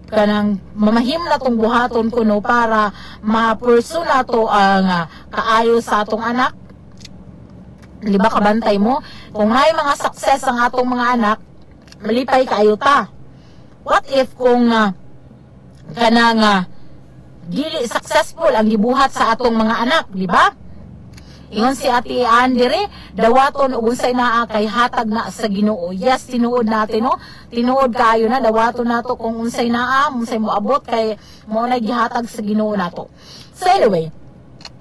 kanang mamahim na tong buhaton kuno para ma-pursue nato ang kaayo sa atong anak. Di ba kabantay mo kung may mga success ang atong mga anak, malipay kaayo ta. What if kung kanang dili successful ang gibuhat sa atong mga anak, di ba? Ingon si Ate Andere, dawaton ug unsay naa kay hatag na sa Ginoo. Yes, tinuod natin, no? Tinuod kayo na dawaton nato kung unsay naa, unsay moabot kay mo na gihatag sa Ginoo nato. So anyway,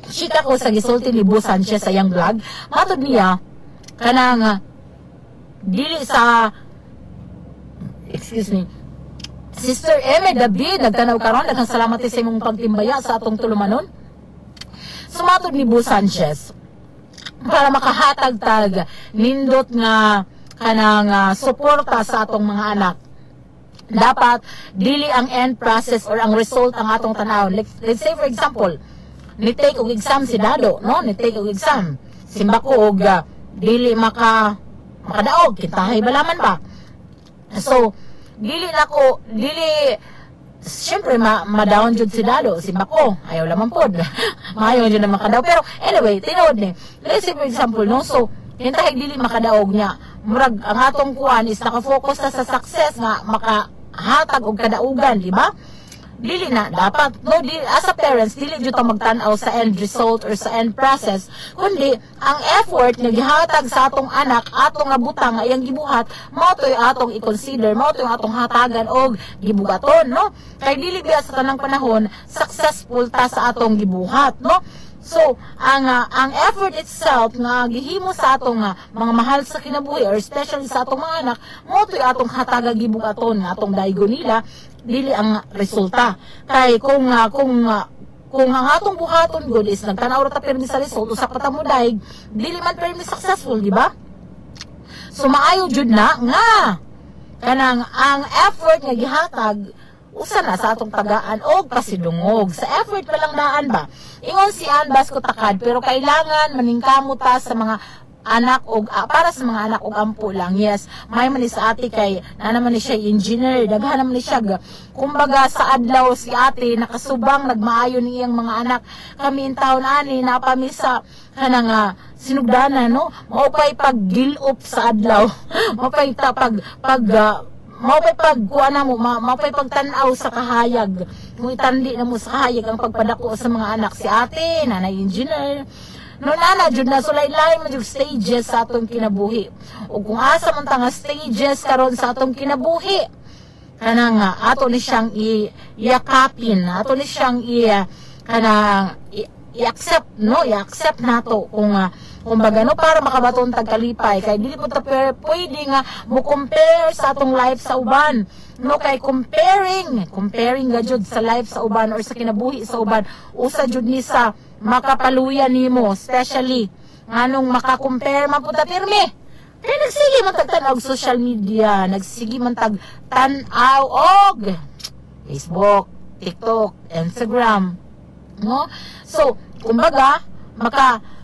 chika ko sa gisulti ni Bo Sanchez sa iyang vlog, matod niya kanang dili sa Sister Eme David nagtanaw karon, daghang salamat sa imong pagtimbaya sa atong tulumanon. Sumatod ni Bo Sanchez para makahatag tag nindot nga kanang suporta sa atong mga anak. Dapat dili ang end process or ang result ang atong tanaw. Let's say for example, ni take og exam si Dado, no? Ni take og exam. Simba ko og dili makadaog kintahay balaman ba. So siyempre, ma-down jud si Dado, si Bako, ayaw lamang pod. Maayaw jud na makadaog. Pero, anyway, tinood ni. Let's say, for example, no? So, hintahig dili makadaog niya. Murag, ang atong kuan is nakafocus na sa success nga makahatag og kadaugan, di ba? Dili na, dapat, no, as a parents, dili jud ta magtan-aw sa end result or sa end process, kundi, ang effort nga gihatag sa atong anak, atong butang nga iyang gibuhat, mao to'y atong i-consider, mao to'y atong hatagan og gibugaton, no? Kay dili biya sa tanang panahon, successful ta sa atong gibuhat, no? So, ang effort itself nga gihimo sa atong mga mahal sa kinabuhi or especially sa atong mga anak, mo to'y atong hataga gibugaton nga atong daygo nila, dili ang resulta. Kay kung ang atong buhaton good is nagtanaw ra ta permi sa result usa pa ta mo daig, dili man permi successful, di ba? So maayo jud na nga kanang ang effort nga gihatag usa na sa atong tagaan og pasidungog. Sa effort pa lang daan ba? Ingon si Ann Basco Takad, pero kailangan maningkamot ta sa mga anak og para sa mga anak og ampo lang. Yes, may man sa ate kay na naman ni siya engineer, daghan naman ni siya kumbaga sa adlaw si ate nakasubang nagmaayo ni iyang mga anak. Kami in taon ani napami sa kanang sinugdanan, no? Mao pay pag-gilop sa adlaw. Mao pay pagkuana mo, mapay pagtanaw sa kahayag. Kung itandi na mo sa kahayag ang pagpadako sa mga anak si ate, nanay engineer. No nana jud na sulay-lay mo jud stages sa atong kinabuhi. O kung asa man ta nga stages karon sa atong kinabuhi, kanang ato ni siyang iyakapin, ato ni siyang i-accept, no? I-accept nato kung kumbaga, no, para makabaton tagkalipay. Kay dili po ta pwede nga mo compare sa atong life sa uban. No, kay comparing ga jud sa life sa uban or sa kinabuhi sa uban, usa jud ni sa makapaluyan nimo, especially nganong maka-compare man pud ta pirmi. Kay nagsige man tag-tan-aw og social media, nagsige man tag-tan-aw og Facebook, TikTok, Instagram, no? So, kumbaga,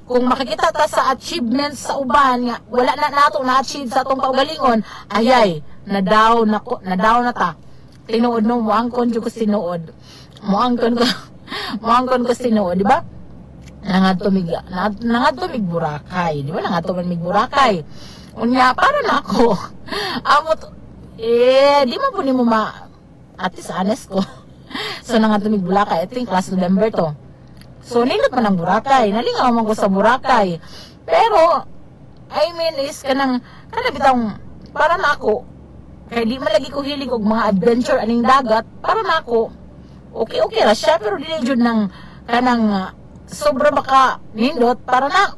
kung makikita ta sa achievements sa uban nga wala na nato na-achieve sa atong kaugalingon, ayay, na-down na ta. Tinuod no, muangkon jud ko sinuod. Muangkon ko sinuod, di ba? Nangadto mig Boracay, di ba? Nangadto man mig Boracay. Unya para nako. Amot di mo po nimo at least honest ko. So nangadto mig Boracay, I think last November to. So, nindot man ang Boracay. Nalingaw man ko sa Boracay. Pero I mean is kanang bitang para na ako kay di man lagi ko hilig og mga adventure aning dagat, para na ako okay ra siya, pero dili jud nang kanang sobra baka nindot para na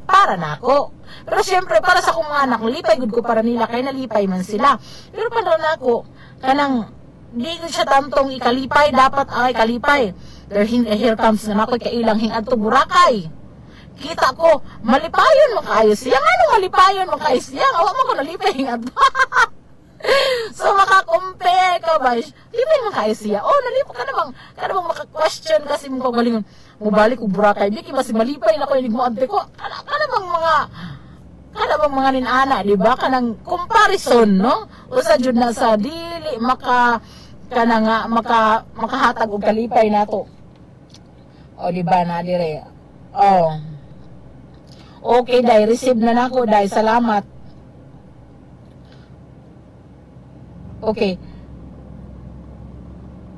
ako. Pero syempre para sa akong mga anak, lipay gud ko para nila kay nalipay man sila. Pero para na ako kanang di ko siya tantong ikalipay, dapat ay kalipay. Here comes na ako kailang hingadto Boracay. Kita ko, malipayon makaayo siya. Anong malipayon makaayo siya? Awa mo ko nalipay hingadto. So maka-compare ka ba? Lipay makaayo siya. Oh, nalipay ka namang maka-question kasi mo kagalingon. Mubalik ko Boracay. Di kasi malipay na ko inig mo ante ko. Kada bang mga ninana, di ba? Kanang comparison, no? Usa jud na sa dili makahatag og kalipay nato. O di ba na dire? Oh. Okay, dai receive na nako, dai salamat. Okay.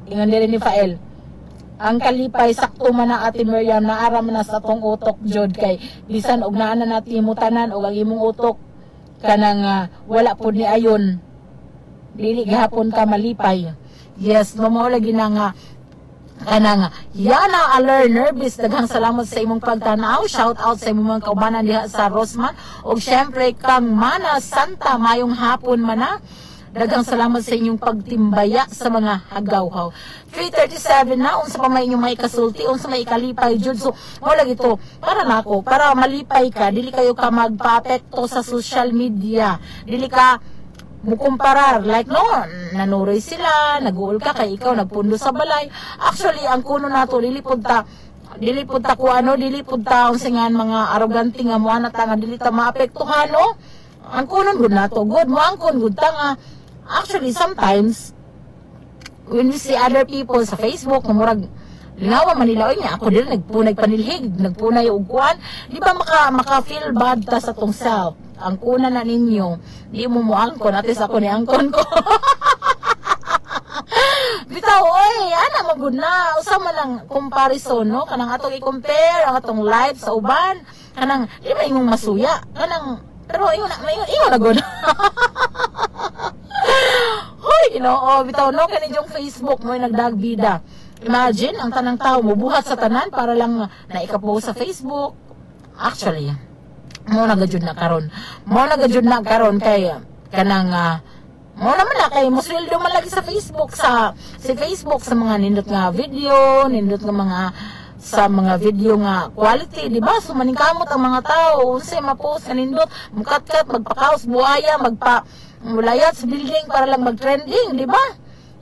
Ingon dire ni Fael. Ang kalipay sakto man na Ate Miriam, naara man na sa tong utok jud kay bisan og naa na natin imutanan og ang imong utok kanang wala pud ni ayon. Dili gihapon ka malipay. Yes, mao lagi na nga kanang Yana a learner, bis daghang salamat sa imong pagtanaw. Shout out sa imong mga kaubanan diha sa Rosman og syempre kang Mana Santa, mayong hapon man na. Daghang salamat sa inyong pagtimbaya sa mga hagawhaw. 3:37 na, unsa pa may inyong may kasulti, unsa may ikalipay jud. So mo lagi to para nako, para malipay ka, dili kayo ka magpaapekto sa social media. Dili ka mukumparar like no, nanuroy sila, naguol ka kay ikaw nagpundo sa balay. Actually ang kuno nato dili pud ta unsingan mga arrogante nga mo na tanga dili ta maapektuhan no. Ang kuno gud nato good mo ang kun gud tanga. Actually sometimes when we see other people sa Facebook na murag lingawa man nila niya ako dili nagpunay panilhig, nagpunay og kuan, di ba maka feel bad ta sa tong self. Ang kuna na ninyo, di mo angkon, atis ako ni angkon ko. Bitaw, oy, ana magud na. Usa man lang comparison, no? Kanang atong i-compare ang atong life sa uban. Kanang, di ba imong masuya? Kanang, pero ingon na gud. Hoy, bitaw, no? Kanang Facebook mo yung nagdagbida. Imagine, ang tanang tao mo buhat sa tanan para lang naikapost sa Facebook. Actually, mo nagajud na karon kay kanang mo naman na kay musweldo man lagi sa Facebook sa mga nindot nga video, nindot nga mga video nga quality, di ba? So maningkamot ang mga tao unsay ma-post nga nindot, mukatkat, magpakaos buaya, mulayat sa building para lang mag-trending, di ba?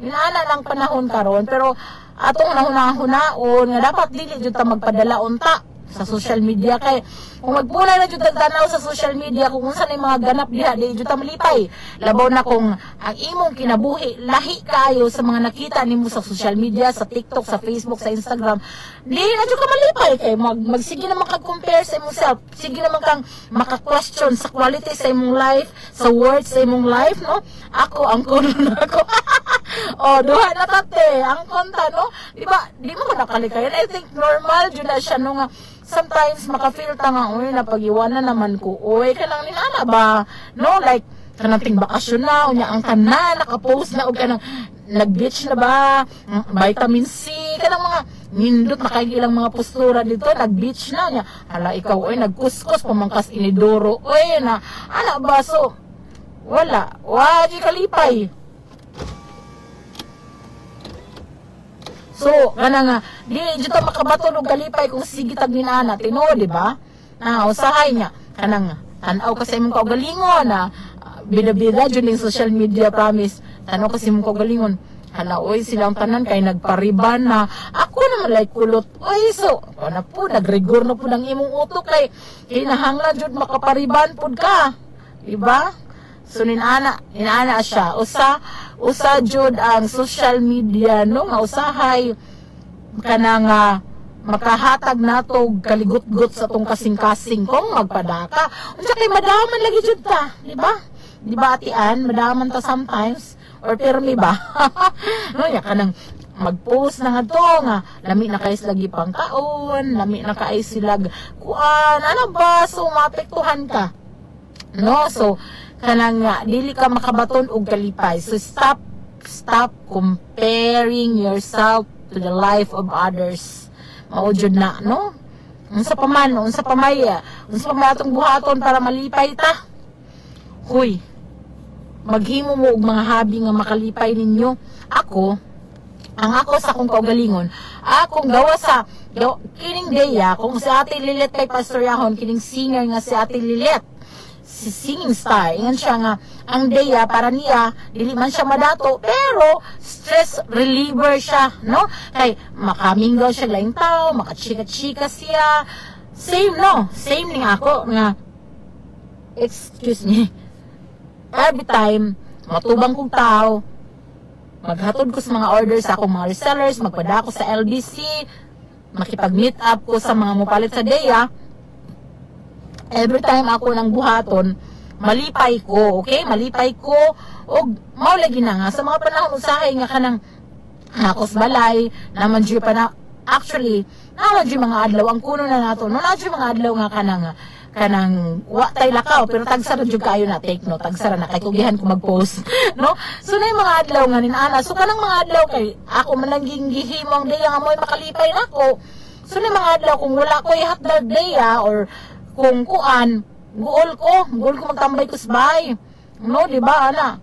Inaana lang panahon karon, pero atong nahuna-hunaon nga dapat dili jud ta magpadala unta sa social media kay kung magpulay na jud tanaw sa social media kung unsa na mga ganap diha di jud ta malipay. Labaw na kung ang imong kinabuhi lahi kayo sa mga nakita nimo sa social media, sa TikTok, sa Facebook, sa Instagram, di na jud ka malipay kay magsige naman kag compare sa imong self, sige naman kang maka-question sa quality sa imong life, sa words sa imong life, no? Ako ang kuno nako. Duha na tate ang konta, no? Di ba di mo ko nakalikayan. I think normal jud na siya no nga sometimes maka-feel ta nga oy napag-iwanan naman ko oy kanang ninana ba no, like kanang ting bakasyon na unya ang tanan naka-post na og kanang nag-beach na ba, vitamin C, kanang mga nindot makailang mga postura dito, nag-beach na nya hala ikaw oy nagkuskus pamangkas inidoro oy na ana ba. So wala di kalipay. So, kanang di jud ta makabaton og kalipay kung sige tag ninana tinuod, di ba? Usahay niya kanang tan-aw kasi imong kaugalingon na bida-bida jud ning social media, promise. Tan-aw kasi imong kaugalingon. Hala oy silang tanan kay nagpariban na. Ako naman like kulot. Oy so, ana po nagrigor na pud ang imong utok kay kinahanglan jud makapariban pud ka. Di ba? So ninana siya. Usa jud ang social media no nga usahay kanang makahatag nato kaligot-got sa tong kasing-kasing kung magpadaka. Unsa kay madaman lagi jud ta, di ba? Di ba atian, madaman ta sometimes or permi ba? No ya kanang mag-post na nga to nga lami na kay sila gipangkaon, lami na kay sila kuan ano ba, so maapektuhan ka, no? So kanang dili ka makabaton og kalipay. So stop comparing yourself to the life of others. Maujud na, no? Unsa pa man atong buhaton para malipay ta. Huy, maghimo mo og mga hobby nga makalipay ninyo. Ako sa akong kaugalingon, akong gawa sa kining Deya, kung si Ate Lilet kay Pastor Yahon, kining singer nga si Ate Lilet, si singing star, ingan siya nga ang Deya para niya dili man siya madato pero stress reliever siya, no? Kay makaminggaw siya laing tao, makachika-chika siya, same ning ako nga excuse me, every time matubang kong tao, maghatod ko sa mga orders sa akong mga resellers, magpadako sa LBC, makipag-meet up ko sa mga mupalit sa Deya. Every time ako nang buhaton, malipay ko, okay? Malipay ko, o maulagi na nga, sa mga panahon usahay nga kanang nakos balay, naman dyan pa na, actually, naman dyan mga adlaw, ang kuno na nato, naman dyan mga adlaw nga kanang watay lakaw, pero tagsara dyan kayo na, take no, tagsara na, kay kugihan ko mag-post, no? So na yung mga adlaw nga ninana, so kanang mga adlaw kay, ako manangging gihimong Deya nga mo'y makalipay na ko, so na yung mga adlaw, kung wala ko ihatdag Deya, or kung kuan, guol ko magtambay ko sa bahay. No, di ba, ana?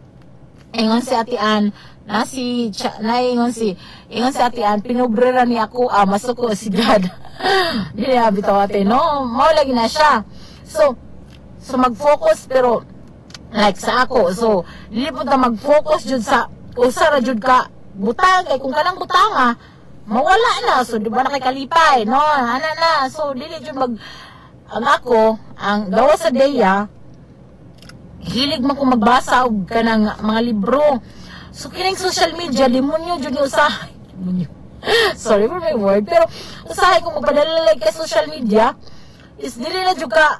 Ingon si Ate Ann, ingon si Ate Ann, pinobrera ni ako, masuko si God. Dili na bitaw ate, no? Maulagi na siya. So mag-focus, pero, like sa ako, so, dili po ta mag-focus jud sa, usara jud ka, butang, kay kung kanang butanga, mawala na, so, di ba na kay kalipay, no? Ana na, so, dili jud ang ako, ang gawa sa Deya, hilig man ko magbasa og kanang mga libro. So kining social media, demonyo jud ni usahay. Sorry for my word, pero usahay ko magpadala like kay social media is dili na jud ka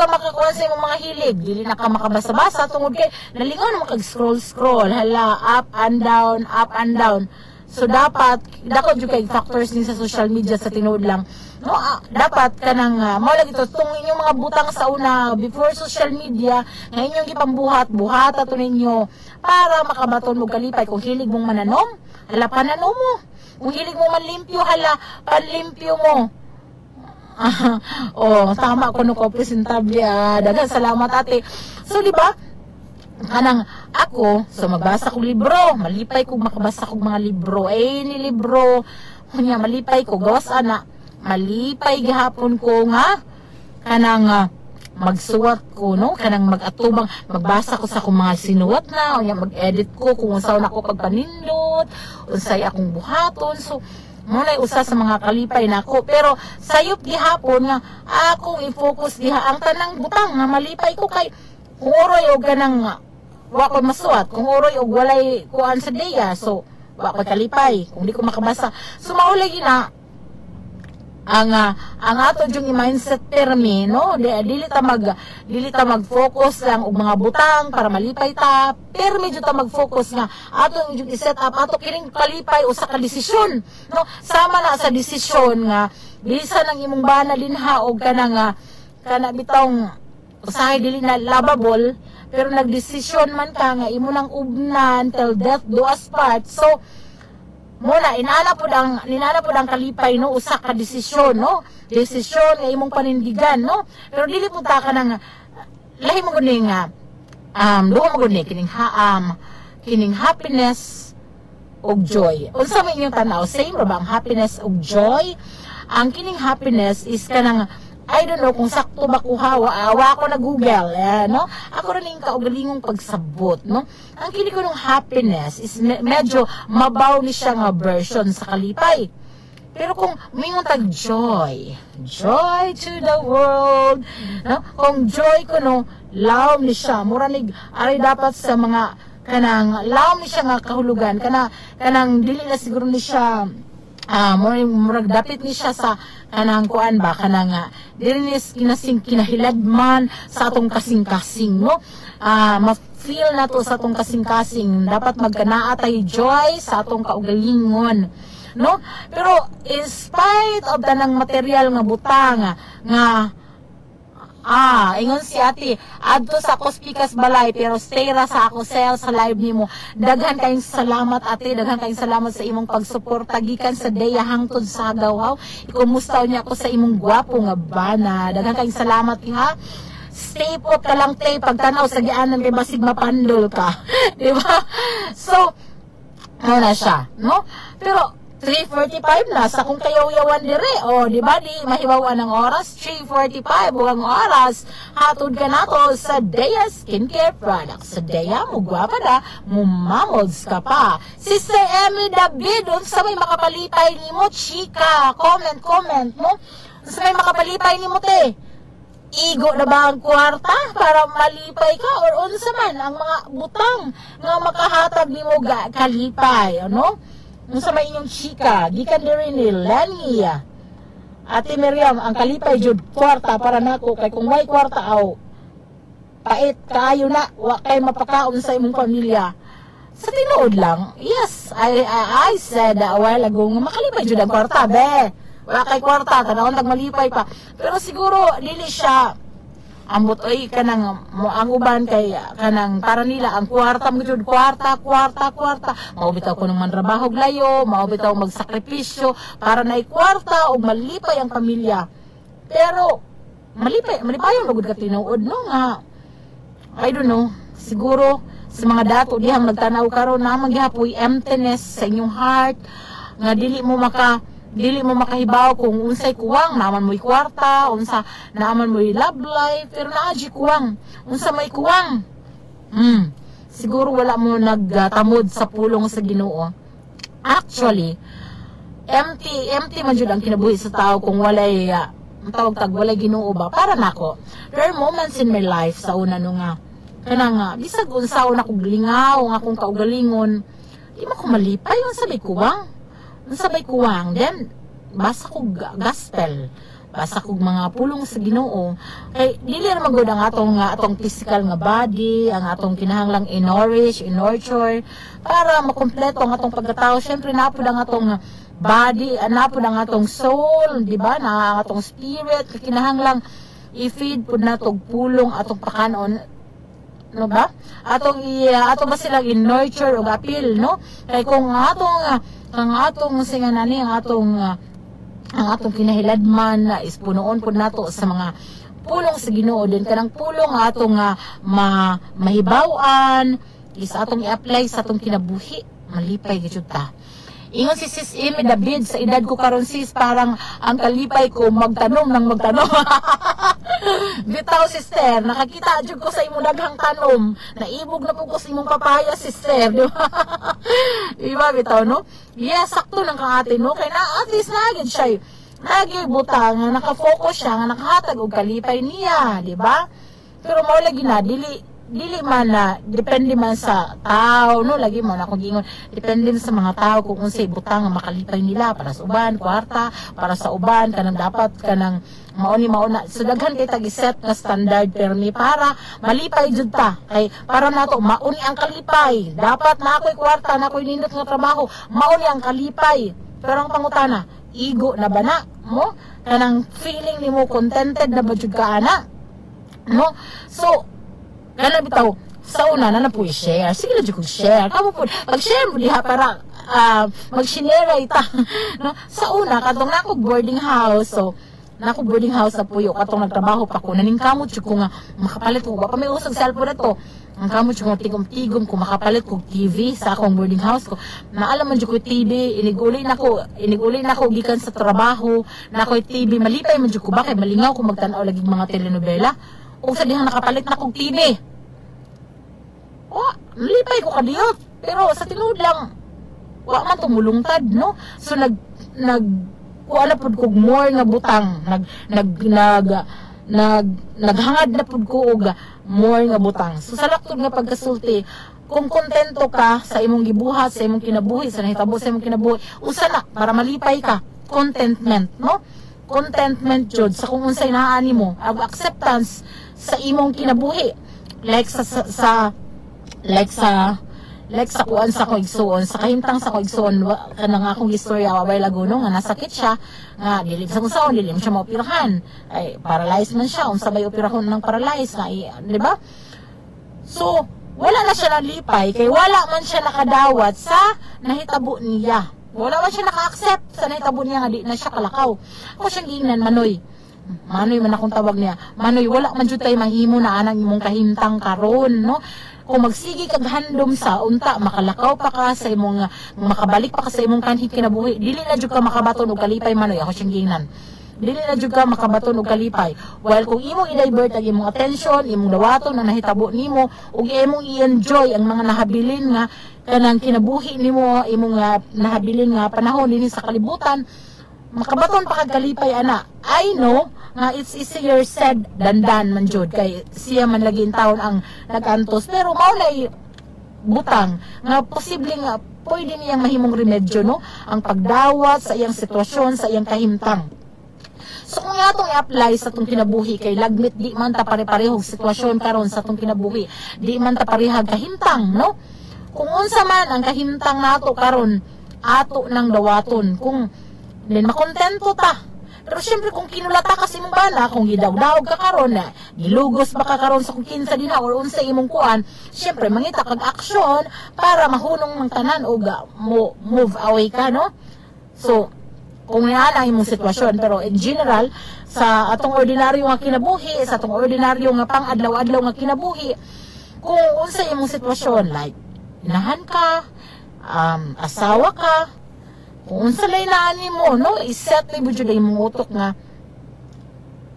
makakuha sa imong mga hilig, dili na ka makabasa-basa tungod kay nalingaw na makag-scroll, hala, up and down. So dapat dako jud kay factors din sa social media sa tinuod lang. No, dapat kanang mao lagi to tung inyong mga butang sa una before social media nga inyong gipambuhat ato ninyo para makabaton mo kalipay. Kung hilig mong mananom, hala pananom mo. Kung hilig mong manlimpyo, hala panlimpyo mo. Tama ko no ko presentable. Daghang salamat ate. So di ba? Kanang ako, so magbasa ko libro, malipay ko makabasa kog mga libro. Ni libro, kunya malipay ko gawas ana. Malipay gihapon ko nga kanang magsuwat ko, no? Kanang magatubang magbasa ko sa akong mga sinuwat na, unya mag-edit ko kung unsa na ko pagpanindot, unsay akong buhaton. So mulay usa sa mga kalipay nako, pero sayop gihapon nga akong i-focus diha ang tanang butang nga malipay ko kay kung oroy og kanang wa ko masuwat, kung oroy og walay kuan sa Deya, so wa ko kalipay kung di ko makabasa. So maulay na ang ato yung mindset termi, no? Dili ta mag-focus lang og mga butang para malipay ta, pero medyo ta mag-focus nga ato yung i-set up ato kining kalipay usa ka desisyon, no? Sama na sa desisyon nga bisa nang imong bana dinha og kana bitong usahay dili na lovable, pero nagdesisyon man ka nga imo nang ubnan till death do us part. So muna inana pod ang kalipay, no? Usa ka desisyon, no? Desisyon nga imong panindigan, no? Pero dili pud ta ka nang lahi mo guni nga duha mo guni kining happiness ug joy. Unsa man inyong tanaw, same ra ba ang happiness ug joy? Ang kining happiness is kanang I don't know kung sakto ba kuhawa ko na Google, no? Ako rin yung kaugalingong pagsabot, no? Ang kini ko ng happiness is medyo mabaw ni siya nga version sa kalipay. Pero kung mingon tag joy to the world, no? Kung joy ko no, laom ni siya, muranig ari dapat sa mga kanang laom ni siya nga kahulugan, kanang dili na siguro ni siya murag dapit ni siya sa kanang kuan ba kanang dili ni kinahilad man sa atong kasing-kasing, no? feel na to sa atong kasing-kasing. Dapat magkanaatay joy sa atong kaugalingon, no? Pero in spite of tanang material nga butang nga ingon si ate, adto sa Kospikas Balay, pero stay ra sa ako sel sa live nimo. Daghan kayong salamat ate, daghan kayong salamat sa imong pagsuporta gikan sa Deya hangtod sa Hagaw-Haw. Ikumustaw niya ako sa imong gwapo nga bana. Daghan kayong salamat ha. Stay put ka lang tay pagtanaw sa gianan kay basig mapandol ka. Di ba? So, na siya, no? Pero 3:45 na sa kung kayaw-yawan dire. O, di ba? Di mahiwawan ang oras. 3:45 bugang oras. Hatod ka na to sa Deya Skincare Products. Sa Deya, mugwapa na, mumamods ka pa. Sister Emmy David, sa may makapalipay ni mo, chika. Comment, no? Sa may makapalipay ni mo, te. Igo na ba ang kwarta para malipay ka? Or unsa man ang mga butang nga makahatag ni mo kalipay, ano? Sa may inyong chika, gikan diri ni Lenny. Ate Miriam, ang kalipay jud kwarta para nako kay kung may kwarta aw pait kaayo na wa kay mapakaon sa imong pamilya. Sa tinuod lang, yes, I said a while ago nga makalipay jud ang kwarta, be. Wala kay kwarta, tanawon tag malipay pa. Pero siguro dili siya ambot oy kanang ang uban kay kanang para nila ang kwarta mo jud kwarta mao bitaw ko nang mantrabaho layo, mao bitaw magsakripisyo para nay kwarta o malipay ang pamilya. Pero malipayon magud ka tinuod no nga I don't know, siguro sa mga dato dihang nagtanaw karon na maghapoy emptiness sa inyong heart nga dili mo makahibaw kung unsay kuwang naman mo'y kwarta, unsa naman mo'y love life, pero naaji kuwang, unsa may kuwang. Siguro wala mo nagtamod sa pulong sa Ginoo. Actually, empty man jud ang kinabuhi sa tao kung walay walay Ginoo ba. Para nako, there are moments in my life sa una no nga kanang bisag unsa una kog lingaw nga akong kaugalingon, di mo ko malipay unsa may kuwang. Sabay kuwang, then basa kog gospel, basa kog mga pulong sa Ginoo. Kay dili ra magud ang atong physical nga body, ang atong kinahanglang i-nourish, i-nurture para makompleto ang atong pagkatao. Syempre napud ang atong body, napud ang atong soul, di ba? Na ang atong spirit kinahanglang i-feed pud natog pulong atong pakanon, no ba? Ato ba silang i-nurture o appeal, no? Kay kung ang atong singanani ang atong kinahiladman na ispunoon pud nato sa mga pulong sa Ginoo din kanang pulong atong mahibaw-an is atong i-apply sa atong kinabuhi malipay gyud ta. Ingon si Sis Amy David, sa edad ko karon sis parang ang kalipay ko magtanom. Bitaw sister, nakakita jud ko sa imong daghang tanom. Naibog na po ko sa imong papaya sister, di ba? Di ba bitaw no? Yes, sakto nang kang ate no, kay na at least nagid siya. Nagid butang nga naka-focus siya nga nakahatag og kalipay niya, di ba? Pero mao lagi na dili man na depende man sa tao no, lagi mo na kung gingon depende sa mga tao kung unsay butang nga makalipay nila para sa uban kwarta, para sa uban kanang dapat kanang mauna so daghan kay tag-set nga standard permi para malipay jud ta kay para nato mauni ang kalipay, dapat na ako'y kwarta na ako'y nindot nga trabaho mauni ang kalipay. Pero ang pangutana, igo na ba na mo kanang feeling nimo contented na ba jud ka ana no? So kana bitaw sa una na po i-share. Sige na jud share. Kamo po pag-share mo diha para mag-share ita. No? Sa una katong nako boarding house. So nako boarding house sa puyo katong nagtrabaho pa ko. Naning kamot jud ko nga makapalit ko ba pa may usag cellphone to. Ang kamot jud ko tigom-tigom ko makapalit ko TV sa akong boarding house ko. Naalam man jud ko TV, iniguli nako gikan sa trabaho. Nako TV malipay man jud ko ba kay malingaw ko magtan-aw lagi mga telenovela. O sa dihang nakapalit na kong TV. Nalipay ko kadiyot. Pero sa tinuod lang, wa man tumulungtad, no? So, kuala pud kog more nga butang. Naghangad na pud ko og more nga butang. So, sa laktod nga pagkasulti, kung kontento ka sa imong gibuhat, sa imong kinabuhi, sa nahitabo sa imong kinabuhi, usa na, para malipay ka. Contentment, no? Contentment jud sa kung unsay naani mo, acceptance sa imong kinabuhi, like sa like sa kuan sa koigsuon, sa kahimtang sa koigsuon, kanang akong istorya wabay laguno nga nasakit siya, nga dili sa kunsaon, dili mo siya maoperahan, ay paralyzed man siya, unsa bay operahon ng paralyzed nga, di ba? So wala na siya nalipay, kay wala man siya nakadawat sa nahitabo niya, wala man siya naka-accept sa nahitabo niya nga di na siya kalakaw. Ako siyang giingnan, Manoy man akong tawag niya, Manoy, wala man jud tay mahimo na anang imong kahimtang karon, no? Kung magsigi kag handom sa unta, makalakaw pa ka sa imong, makabalik pa ka sa imong kanhi kinabuhi, dili na jud ka makabaton og kalipay, Manoy. Ako siyang giingnan, dili na jud ka makabaton og kalipay. While kung imong i-divert ang imong attention, imong dawaton na nahitabo nimo, ug imong i-enjoy ang mga nahabilin nga kanang kinabuhi nimo, imong nahabilin nga panahon dinhi sa kalibutan, makabaton pa kag kalipay, ana. I know nga it's easier said than done man jud, kay siya man lagi in taon ang nagantos, pero maulay butang nga posible nga pwede niyang mahimong remedyo, no, ang pagdawat sa iyang sitwasyon, sa iyang kahimtang. So kung nga itong i-apply sa itong kinabuhi, kay lagmit di man ta pare-parehog sitwasyon karon sa itong kinabuhi, di man ta parehag kahimtang, no? Kung unsa man ang kahimtang nato karon, ato nang dawaton, kung din makontento ta. Pero syempre kung kinulata kasi mong bana, kung gidaw-dawag ka karon na gilugos ba ka karon sa kung kinsa din or unsa imong kuan, syempre mangita kag aksyon para mahunong ng tanan o move away ka, no? So kung yan ang imong sitwasyon, pero in general sa atong ordinaryo nga kinabuhi, sa atong ordinaryo nga pang-adlaw-adlaw nga kinabuhi, kung unsa imong sitwasyon, like inahan ka, asawa ka, kung unsa lay naani mo, no, iset ni budyo day mong utok nga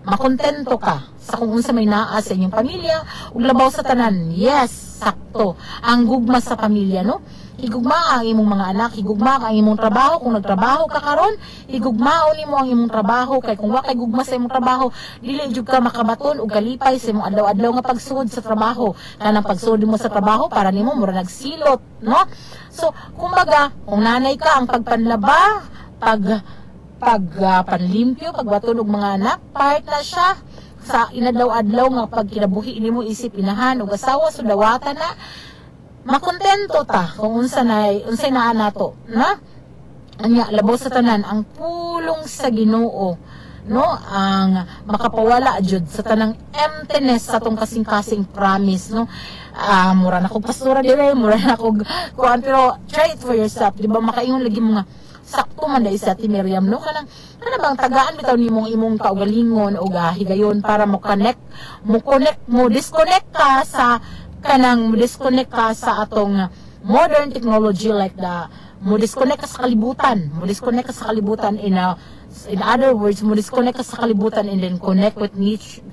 makontento ka sa kung unsa may naa sa inyong pamilya ug labaw sa tanan. Yes, sakto ang gugma sa pamilya, no? Higugma ang imong mga anak, higugma ang imong trabaho. Kung nagtrabaho ka karon, higugmaon nimo ang imong trabaho, kay kung wa kay gugma sa imong trabaho, dili jud ka makabaton og kalipay sa imong adlaw-adlaw nga pagsud sa trabaho. Kanang pagsud mo sa trabaho para nimo mura nagsilot, no? So kumbaga, kung nanay ka, ang pagpanlaba, panlimpyo, pagbaton og mga anak, part na siya sa inadlaw-adlaw nga pagkinabuhi nimo, isip inahan og asawa, so dawatan na makontento ta kung unsay naa nato, na anya labaw sa tanan ang pulong sa Ginoo, no, ang makapawala jud sa tanang emptiness sa tong kasing-kasing promise, no. Mura na kog pastora dire, mura na kog kuan, pero try it for yourself, di ba? Makaingon lagi mga sakto man dai sa ti Miriam, no, kanang ano bang tagaan bitaw nimong imong kaugalingon o higayon para mo disconnect ka sa kanang disconnect ka sa atong modern technology, like mo disconnect ka sa kalibutan, in other words, mo disconnect ka sa kalibutan and then connect with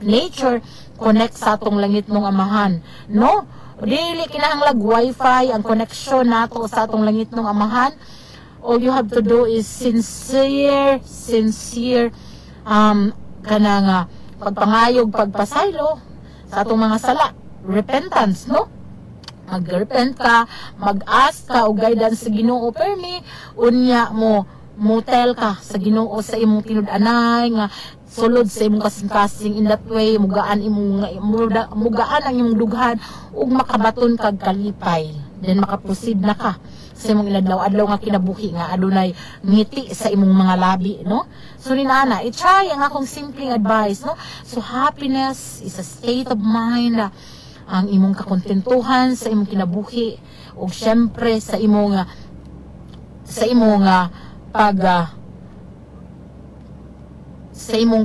nature, connect sa atong langit mong amahan, no? Dili kinahanglag wifi ang connection nato sa atong langit mong amahan. All you have to do is sincere kanang pagpangayog, pagpasaylo sa atong mga sala, repentance, no? Mag-repent ka, mag-ask ka o guidance sa Ginoo, permi unya mo tell ka sa Ginoo sa imong tinud-anay nga sulod sa imong kasing-kasing. In that way mugaan ang imong dughan ug makabaton kag kalipay, then makaproceed na ka sa imong inadlaw-adlaw nga kinabuhi nga adunay ngiti sa imong mga labi, no? So ninana, i-try ang akong simpleng advice, no? So happiness is a state of mind, ang imong kakontentuhan sa imong kinabuhi ug syempre sa imong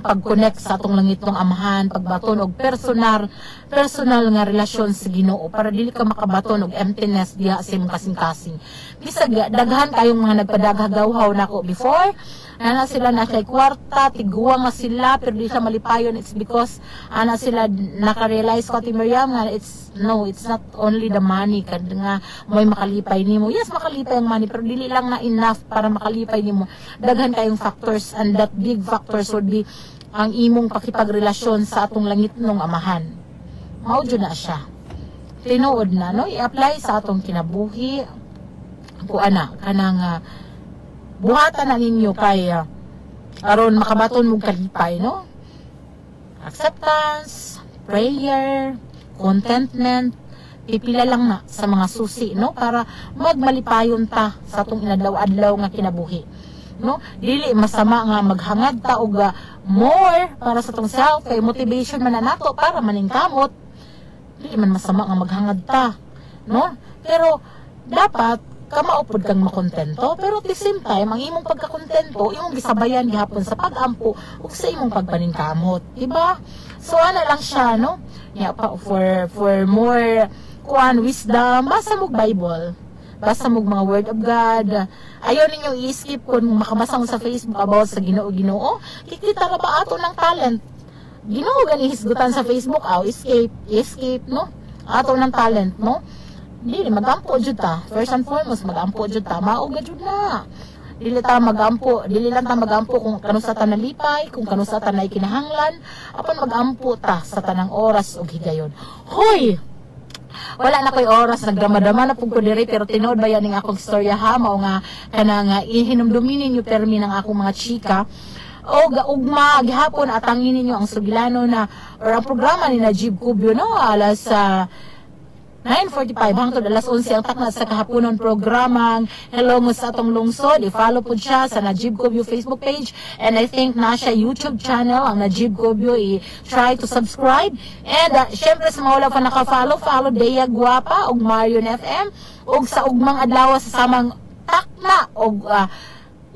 pag-connect sa atong langit ng amahan, pagbaton og personal nga relasyon sa Ginoo para dili ka makabaton og emptiness diha sa imong kasing-kasing. Bisag daghan kayong mga nagpadaghagaw nako before, ana sila na kay kwarta, tiguwa nga sila pero di sa malipayon. It's because ana sila naka-realize ko ti Miriam nga it's not only the money kad nga mo'y makalipay nimo. Yes, makalipay ang money pero dili lang na enough para makalipay nimo. Daghan kayong factors, and that big factors would be ang imong pakipagrelasyon sa atong langit nung amahan. Mao jud na siya. Tinuod na, no? I-apply sa atong kinabuhi. Kung ana kanang buhatan na ninyo kay aron makabaton mong kalipay, no? Acceptance, prayer, contentment, pipila lang na sa mga susi, no, para magmalipayon ta sa atong inadlaw-adlaw nga kinabuhi, no. Dili masama nga maghangad ta og more para sa atong self, kay motivation man na nato para maningkamot. Dili man masama nga maghangad ta, no, pero dapat kamaupod kang makontento, pero at the same time ang imong pagkakontento imong gisabayan gihapon sa pag-ampo ug sa imong pagpaningkamot, diba? So ana lang siya, no, yeah, pa for more wisdom, basa mo Bible, basa mo mga word of God. Ayaw ninyong i-skip kung makabasa mo sa Facebook about sa Ginoo, kikita na ba ato ng talent? Ginoo gani hisgutan sa Facebook, escape, no, ato ng talent, no. Dili magampo jud ta. First and foremost, magampo jud ta. Mauga jud na. Dili lang ta magampo kung kanusa ta nalipay, kung kanusa ta nay kinahanglan, apan magampo ta sa tanang oras ug higayon. Hoy, wala na ko'y oras, nagdama-dama na pug ko diri, pero tinuod ba yan ng akong istorya ha, mao nga kanang ihinumdumin ninyo termi ng akong mga chika. O gaugma gihapon atangin ninyo ang sugilano na or ang programa ni Najib Cubio, no, alas 9:45 hangtod alas 11 ang takna sa kahaponon programang Hello mo sa atong lungsod. I-follow po siya sa Najib Cubio Facebook page, and I think na siya YouTube channel ang Najib Cubio. I-try to subscribe, and syempre sa mga wala pa naka-follow Dea Guapa og Marion FM, og sa ugmang adlaw sa samang takna og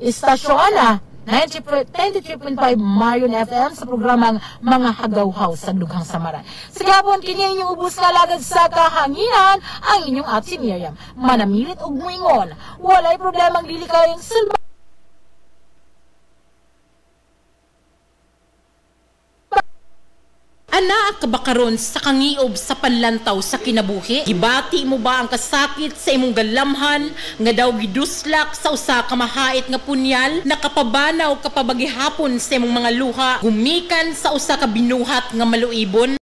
istasyon 93.5 Marion FM sa programang Mga Hagawhaw sa Dughang Samaran. Sa gabon, kini inyong ubos nga lagad sa kahanginan ang inyong Ate Miriam. Manamilit og muingon, walay problemang dili kayang silba. Ana ka ba karon sa kangiob sa panlantaw sa kinabuhi? Gibati mo ba ang kasakit sa imong galamhan nga daw giduslak sa usa ka mahait nga punyal, nakapabanaw kapabagihapon sa imong mga luha, gumikan sa usa ka binuhat nga maluibon?